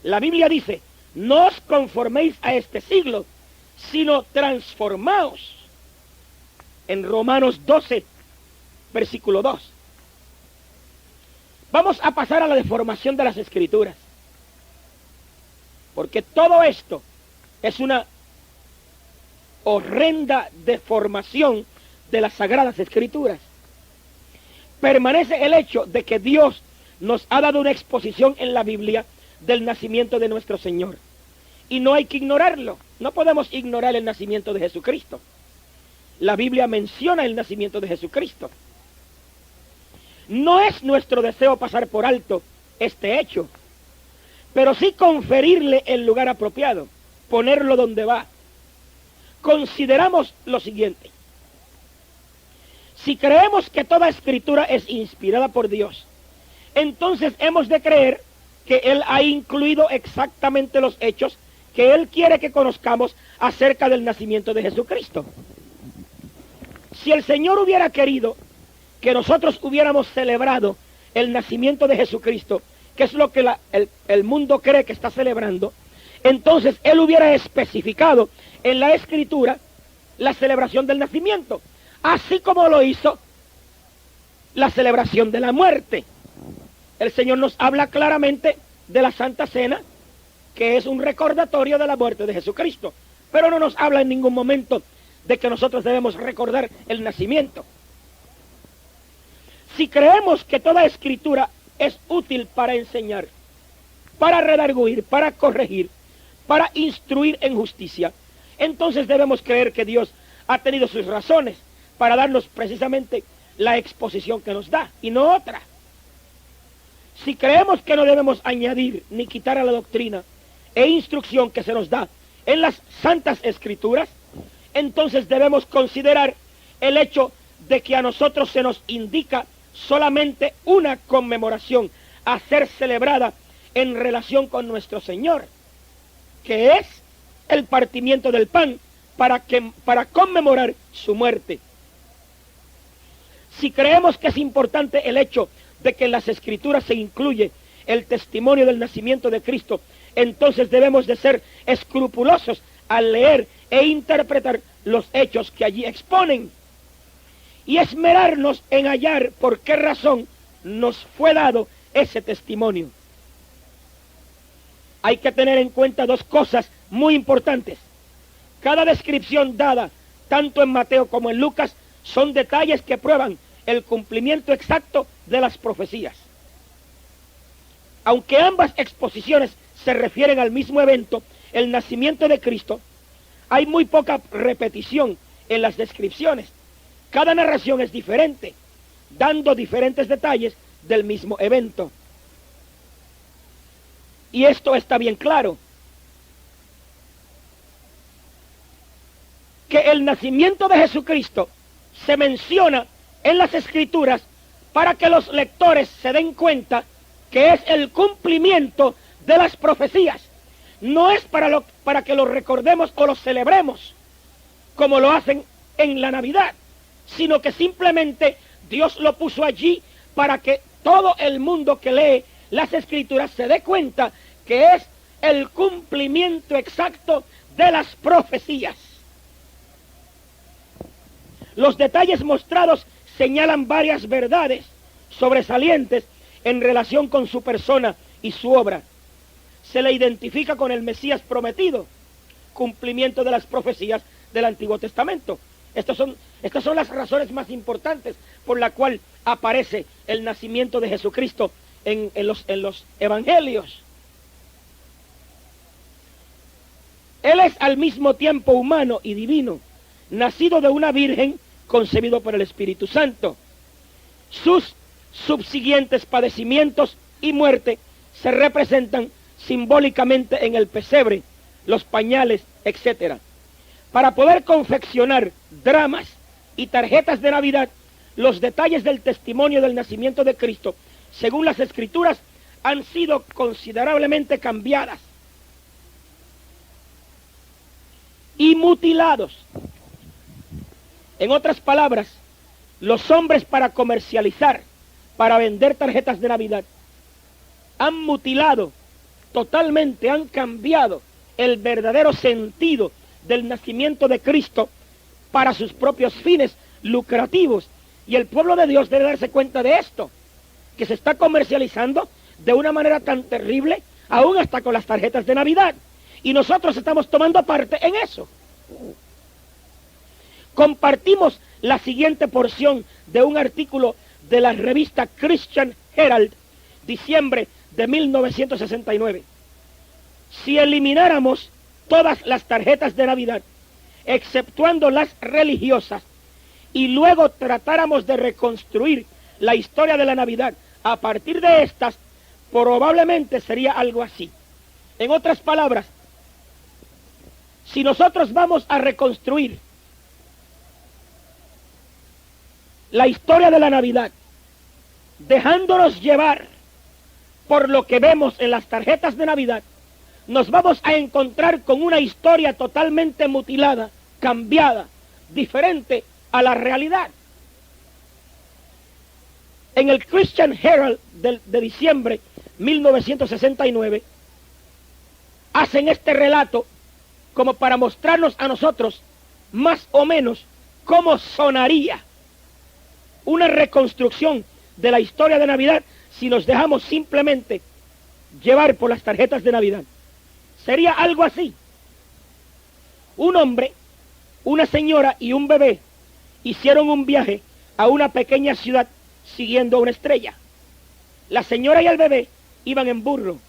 La Biblia dice: no os conforméis a este siglo, sino transformaos. En Romanos 12, versículo 2. Vamos a pasar a la deformación de las Escrituras, porque todo esto es una horrenda deformación de las Sagradas Escrituras. Permanece el hecho de que Dios nos ha dado una exposición en la Biblia del nacimiento de nuestro Señor, y no hay que ignorarlo. No podemos ignorar el nacimiento de Jesucristo. La Biblia menciona el nacimiento de Jesucristo. No es nuestro deseo pasar por alto este hecho, pero sí conferirle el lugar apropiado, ponerlo donde va. Consideramos lo siguiente: si creemos que toda escritura es inspirada por Dios, entonces hemos de creer que Él ha incluido exactamente los hechos que Él quiere que conozcamos acerca del nacimiento de Jesucristo. Si el Señor hubiera querido que nosotros hubiéramos celebrado el nacimiento de Jesucristo, que es lo que el mundo cree que está celebrando, entonces Él hubiera especificado en la Escritura la celebración del nacimiento, así como lo hizo la celebración de la muerte. El Señor nos habla claramente de la Santa Cena, que es un recordatorio de la muerte de Jesucristo, pero no nos habla en ningún momento de que nosotros debemos recordar el nacimiento. Si creemos que toda escritura es útil para enseñar, para redarguir, para corregir, para instruir en justicia, entonces debemos creer que Dios ha tenido sus razones para darnos precisamente la exposición que nos da, y no otra. Si creemos que no debemos añadir ni quitar a la doctrina e instrucción que se nos da en las Santas Escrituras, entonces debemos considerar el hecho de que a nosotros se nos indica solamente una conmemoración a ser celebrada en relación con nuestro Señor, que es el partimiento del pan para conmemorar su muerte. Si creemos que es importante el hecho de que en las Escrituras se incluye el testimonio del nacimiento de Cristo, entonces debemos de ser escrupulosos al leer e interpretar los hechos que allí exponen y esmerarnos en hallar por qué razón nos fue dado ese testimonio. Hay que tener en cuenta dos cosas muy importantes. Cada descripción dada, tanto en Mateo como en Lucas, son detalles que prueban el cumplimiento exacto de las profecías. Aunque ambas exposiciones se refieren al mismo evento, el nacimiento de Cristo, hay muy poca repetición en las descripciones. Cada narración es diferente, dando diferentes detalles del mismo evento. Y esto está bien claro, que el nacimiento de Jesucristo se menciona en las Escrituras para que los lectores se den cuenta que es el cumplimiento de las profecías. No es para que lo recordemos o lo celebremos, como lo hacen en la Navidad, sino que simplemente Dios lo puso allí para que todo el mundo que lee las Escrituras se dé cuenta que es el cumplimiento exacto de las profecías. Los detalles mostrados señalan varias verdades sobresalientes en relación con su persona y su obra. Se le identifica con el Mesías prometido, cumplimiento de las profecías del Antiguo Testamento. Estas son las razones más importantes por la cual aparece el nacimiento de Jesucristo en los evangelios. Él es al mismo tiempo humano y divino, nacido de una virgen, concebido por el Espíritu Santo. Sus subsiguientes padecimientos y muerte se representan simbólicamente en el pesebre, los pañales, etc. Para poder confeccionar dramas y tarjetas de Navidad, los detalles del testimonio del nacimiento de Cristo, según las Escrituras, han sido considerablemente cambiadas y mutilados. En otras palabras, los hombres, para comercializar, para vender tarjetas de Navidad, han mutilado totalmente, han cambiado el verdadero sentido del nacimiento de Cristo para sus propios fines lucrativos. Y el pueblo de Dios debe darse cuenta de esto, que se está comercializando de una manera tan terrible, aún hasta con las tarjetas de Navidad. Y nosotros estamos tomando parte en eso. Compartimos la siguiente porción de un artículo de la revista Christian Herald, diciembre de 1969. Si elimináramos todas las tarjetas de Navidad, exceptuando las religiosas, y luego tratáramos de reconstruir la historia de la Navidad a partir de estas, probablemente sería algo así. En otras palabras, si nosotros vamos a reconstruir la historia de la Navidad, dejándonos llevar por lo que vemos en las tarjetas de Navidad, nos vamos a encontrar con una historia totalmente mutilada, cambiada, diferente a la realidad. En el Christian Herald de diciembre 1969, hacen este relato como para mostrarnos a nosotros más o menos cómo sonaría una reconstrucción de la historia de Navidad si nos dejamos simplemente llevar por las tarjetas de Navidad. Sería algo así. Un hombre, una señora y un bebé hicieron un viaje a una pequeña ciudad siguiendo una estrella. La señora y el bebé iban en burro.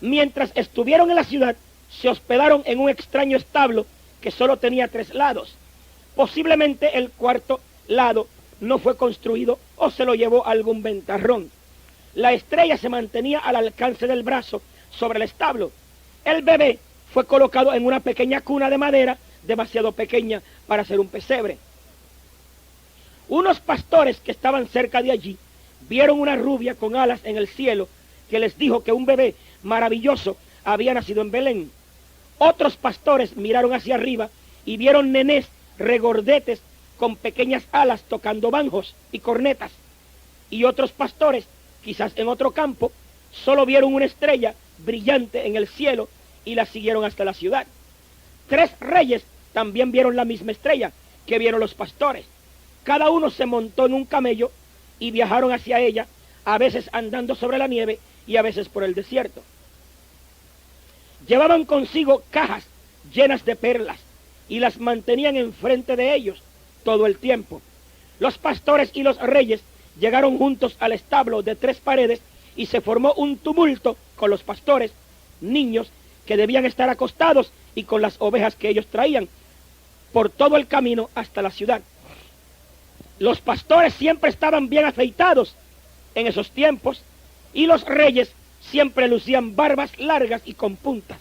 Mientras estuvieron en la ciudad, se hospedaron en un extraño establo que solo tenía 3 lados. Posiblemente el cuarto lado no fue construido o se lo llevó algún ventarrón. La estrella se mantenía al alcance del brazo sobre el establo. El bebé fue colocado en una pequeña cuna de madera, demasiado pequeña para ser un pesebre. Unos pastores que estaban cerca de allí vieron una rubia con alas en el cielo que les dijo que un bebé maravilloso había nacido en Belén. Otros pastores miraron hacia arriba y vieron nenés regordetes con pequeñas alas tocando banjos y cornetas. Y otros pastores, quizás en otro campo, solo vieron una estrella brillante en el cielo y la siguieron hasta la ciudad. 3 reyes también vieron la misma estrella que vieron los pastores. Cada uno se montó en un camello y viajaron hacia ella, a veces andando sobre la nieve y a veces por el desierto. Llevaban consigo cajas llenas de perlas y las mantenían enfrente de ellos todo el tiempo. Los pastores y los reyes llegaron juntos al establo de 3 paredes y se formó un tumulto con los pastores, niños que debían estar acostados, y con las ovejas que ellos traían por todo el camino hasta la ciudad. Los pastores siempre estaban bien afeitados en esos tiempos, y los reyes siempre lucían barbas largas y con puntas.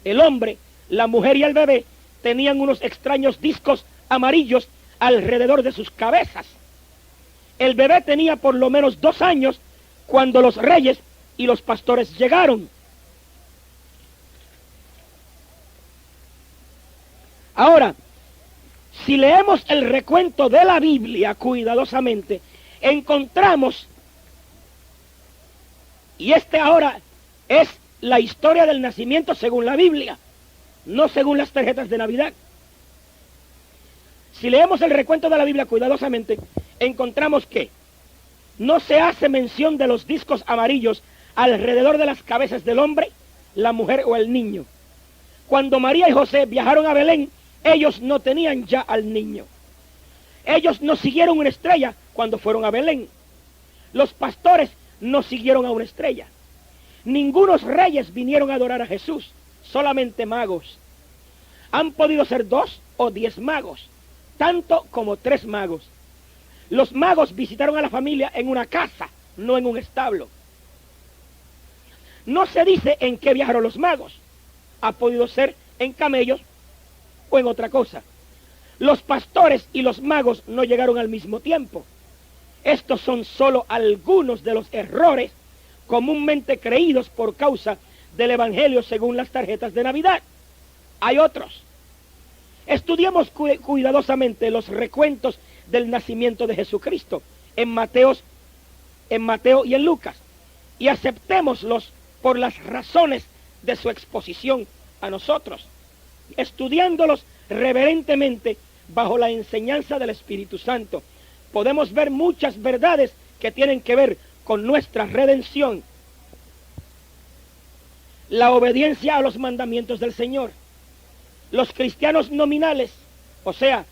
El hombre, la mujer y el bebé tenían unos extraños discos amarillos alrededor de sus cabezas. El bebé tenía por lo menos 2 años cuando los reyes y los pastores llegaron. Ahora, si leemos el recuento de la Biblia cuidadosamente, encontramos, y ahora es la historia del nacimiento según la Biblia, no según las tarjetas de Navidad. Si leemos el recuento de la Biblia cuidadosamente, encontramos que no se hace mención de los discos amarillos alrededor de las cabezas del hombre, la mujer o el niño. Cuando María y José viajaron a Belén, ellos no tenían ya al niño. Ellos no siguieron una estrella cuando fueron a Belén. Los pastores no siguieron a una estrella. Ningunos reyes vinieron a adorar a Jesús, solamente magos. Han podido ser 2 o 10 magos, tanto como 3 magos. Los magos visitaron a la familia en una casa, no en un establo. No se dice en qué viajaron los magos. Ha podido ser en camellos o en otra cosa. Los pastores y los magos no llegaron al mismo tiempo. Estos son solo algunos de los errores comúnmente creídos por causa del Evangelio según las tarjetas de Navidad. Hay otros. Estudiemos cuidadosamente los recuentos del nacimiento de Jesucristo en Mateo y en Lucas, y aceptémoslos por las razones de su exposición a nosotros, estudiándolos reverentemente bajo la enseñanza del Espíritu Santo. Podemos ver muchas verdades que tienen que ver con nuestra redención, la obediencia a los mandamientos del Señor. Los cristianos nominales, o sea,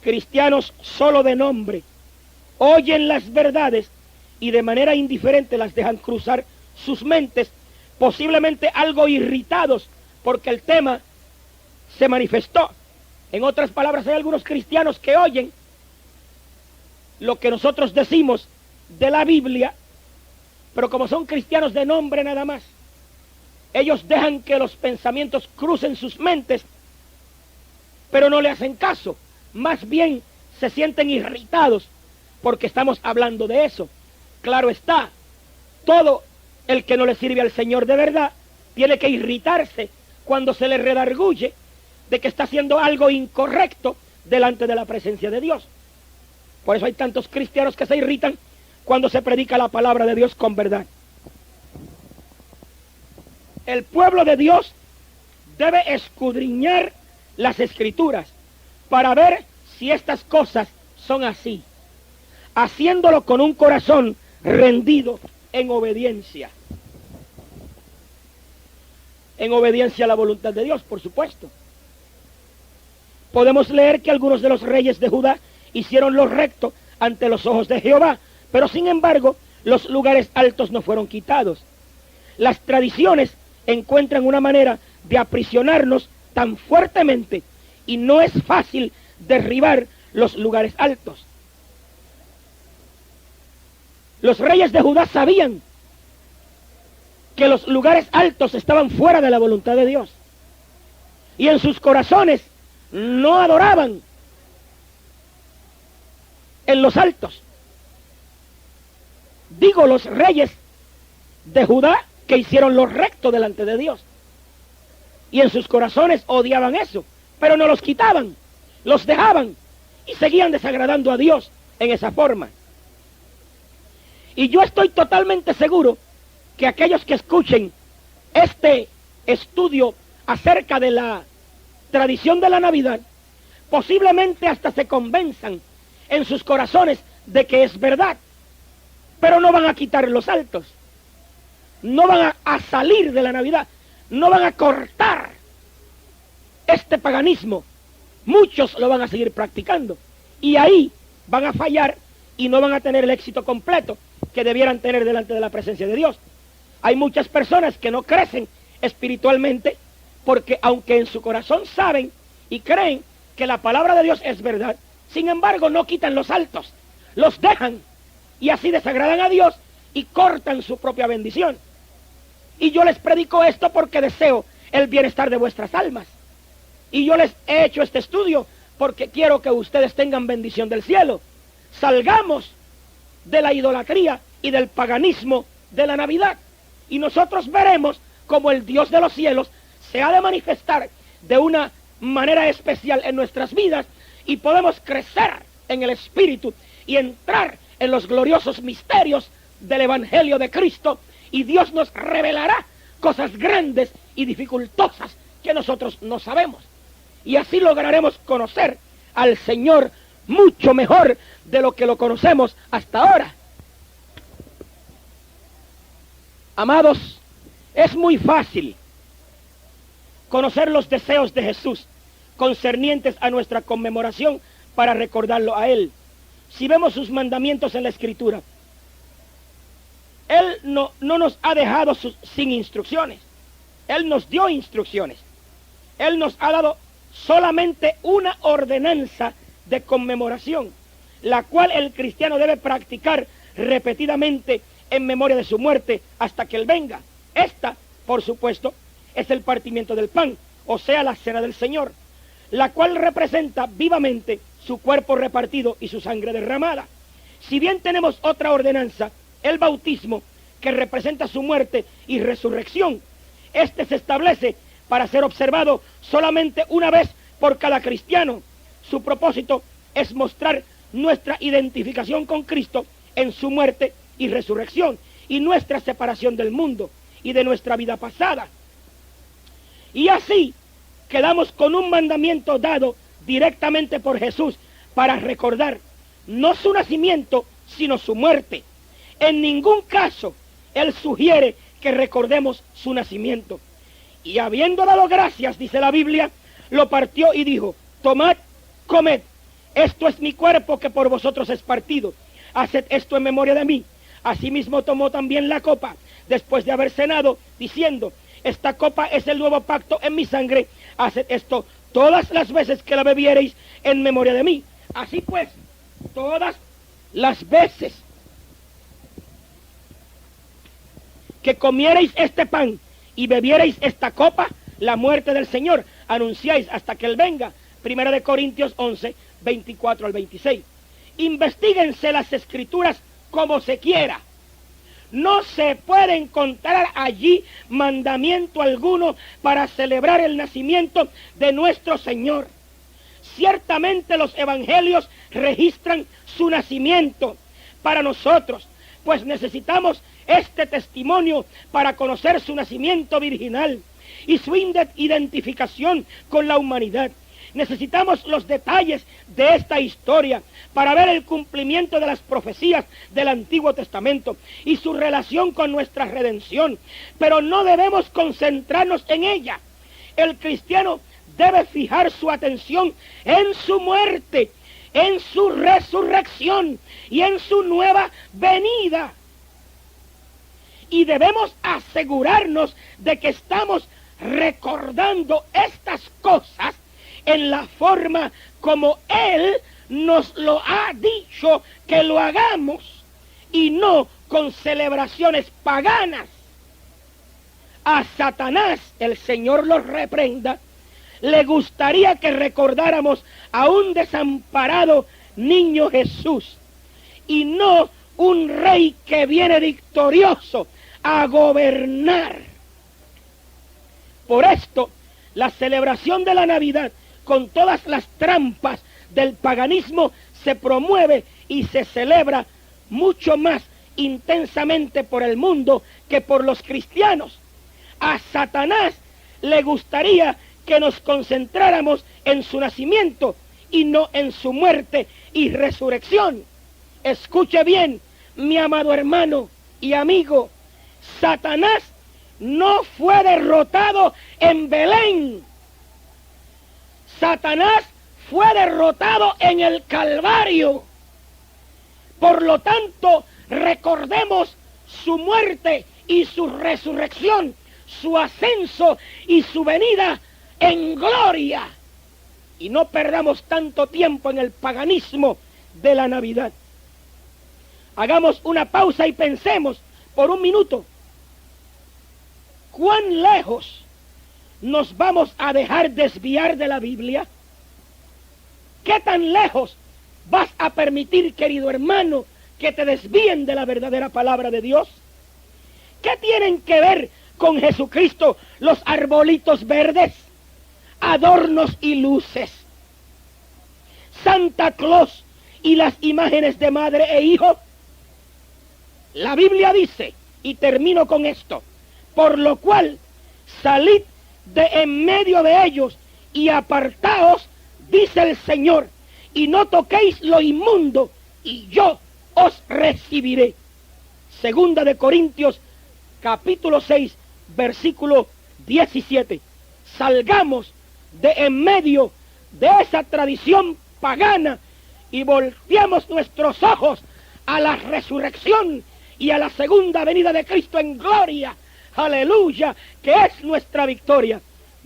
cristianos solo de nombre, oyen las verdades y de manera indiferente las dejan cruzar sus mentes, posiblemente algo irritados porque el tema se manifestó. En otras palabras, hay algunos cristianos que oyen lo que nosotros decimos de la Biblia, pero como son cristianos de nombre nada más, ellos dejan que los pensamientos crucen sus mentes, pero no le hacen caso. Más bien se sienten irritados porque estamos hablando de eso. Claro está, todo el que no le sirve al Señor de verdad tiene que irritarse cuando se le redarguye de que está haciendo algo incorrecto delante de la presencia de Dios. Por eso hay tantos cristianos que se irritan cuando se predica la palabra de Dios con verdad. El pueblo de Dios debe escudriñar las Escrituras para ver si estas cosas son así, haciéndolo con un corazón rendido en obediencia. En obediencia a la voluntad de Dios, por supuesto. Podemos leer que algunos de los reyes de Judá hicieron lo recto ante los ojos de Jehová, pero sin embargo, los lugares altos no fueron quitados. Las tradiciones encuentran una manera de aprisionarnos tan fuertemente y no es fácil derribar los lugares altos. Los reyes de Judá sabían que los lugares altos estaban fuera de la voluntad de Dios. Y en sus corazones no adoraban en los altos. Digo, los reyes de Judá que hicieron lo recto delante de Dios. Y en sus corazones odiaban eso, pero no los quitaban, los dejaban y seguían desagradando a Dios en esa forma. Y yo estoy totalmente seguro que aquellos que escuchen este estudio acerca de la tradición de la Navidad, posiblemente hasta se convenzan en sus corazones de que es verdad, pero no van a quitar los altos, no van a salir de la Navidad, no van a cortar este paganismo. Muchos lo van a seguir practicando y ahí van a fallar y no van a tener el éxito completo que debieran tener delante de la presencia de Dios. Hay muchas personas que no crecen espiritualmente porque aunque en su corazón saben y creen que la palabra de Dios es verdad, sin embargo no quitan los altos, los dejan y así desagradan a Dios y cortan su propia bendición. Y yo les predico esto porque deseo el bienestar de vuestras almas. Y yo les he hecho este estudio porque quiero que ustedes tengan bendición del cielo. Salgamos de la idolatría y del paganismo de la Navidad. Y nosotros veremos cómo el Dios de los cielos se ha de manifestar de una manera especial en nuestras vidas y podemos crecer en el Espíritu y entrar en los gloriosos misterios del Evangelio de Cristo, y Dios nos revelará cosas grandes y dificultosas que nosotros no sabemos. Y así lograremos conocer al Señor mucho mejor de lo que lo conocemos hasta ahora. Amados, es muy fácil conocer los deseos de Jesús concernientes a nuestra conmemoración para recordarlo a Él. Si vemos sus mandamientos en la Escritura, Él no nos ha dejado sin instrucciones. Él nos dio instrucciones. Él nos ha dado solamente una ordenanza de conmemoración, la cual el cristiano debe practicar repetidamente en memoria de su muerte hasta que Él venga. Esta, por supuesto, es el partimiento del pan, o sea, la cena del Señor, la cual representa vivamente su cuerpo repartido y su sangre derramada. Si bien tenemos otra ordenanza, el bautismo, que representa su muerte y resurrección, este se establece para ser observado solamente una vez por cada cristiano. Su propósito es mostrar nuestra identificación con Cristo en su muerte y resurrección y nuestra separación del mundo y de nuestra vida pasada. Y así quedamos con un mandamiento dado directamente por Jesús para recordar no su nacimiento, sino su muerte. En ningún caso Él sugiere que recordemos su nacimiento. Y habiendo dado gracias, dice la Biblia, lo partió y dijo: tomad, comed, esto es mi cuerpo que por vosotros es partido. Haced esto en memoria de mí. Asimismo tomó también la copa, después de haber cenado, diciendo: esta copa es el nuevo pacto en mi sangre. Haced esto todas las veces que la bebiereis en memoria de mí. Así pues, todas las veces que comiereis este pan y bebiereis esta copa, la muerte del Señor anunciáis hasta que Él venga. 1 Corintios 11, 24 al 26. Investíguense las Escrituras como se quiera. No se puede encontrar allí mandamiento alguno para celebrar el nacimiento de nuestro Señor. Ciertamente los evangelios registran su nacimiento para nosotros, pues necesitamos este testimonio para conocer su nacimiento virginal y su identificación con la humanidad. Necesitamos los detalles de esta historia para ver el cumplimiento de las profecías del Antiguo Testamento y su relación con nuestra redención, pero no debemos concentrarnos en ella. El cristiano debe fijar su atención en su muerte, en su resurrección y en su nueva venida. Y debemos asegurarnos de que estamos recordando estas cosas en la forma como Él nos lo ha dicho que lo hagamos, y no con celebraciones paganas. A Satanás, el Señor los reprenda, le gustaría que recordáramos a un desamparado niño Jesús y no un rey que viene victorioso a gobernar. Por esto, la celebración de la Navidad, con todas las trampas del paganismo, se promueve y se celebra mucho más intensamente por el mundo que por los cristianos. A Satanás le gustaría que nos concentráramos en su nacimiento y no en su muerte y resurrección. Escuche bien, mi amado hermano y amigo, Satanás no fue derrotado en Belén. Satanás fue derrotado en el Calvario. Por lo tanto, recordemos su muerte y su resurrección, su ascenso y su venida en gloria. Y no perdamos tanto tiempo en el paganismo de la Navidad. Hagamos una pausa y pensemos por un minuto. ¿Cuán lejos nos vamos a dejar desviar de la Biblia? ¿Qué tan lejos vas a permitir, querido hermano, que te desvíen de la verdadera palabra de Dios? ¿Qué tienen que ver con Jesucristo los arbolitos verdes, adornos y luces, Santa Claus y las imágenes de madre e hijo? La Biblia dice, y termino con esto, por lo cual salid de en medio de ellos y apartaos, dice el Señor, y no toquéis lo inmundo, y yo os recibiré. Segunda de Corintios, capítulo 6, versículo 17. Salgamos de en medio de esa tradición pagana y volteamos nuestros ojos a la resurrección y a la segunda venida de Cristo en gloria. Aleluya, que es nuestra victoria.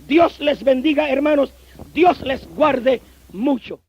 Dios les bendiga, hermanos. Dios les guarde mucho.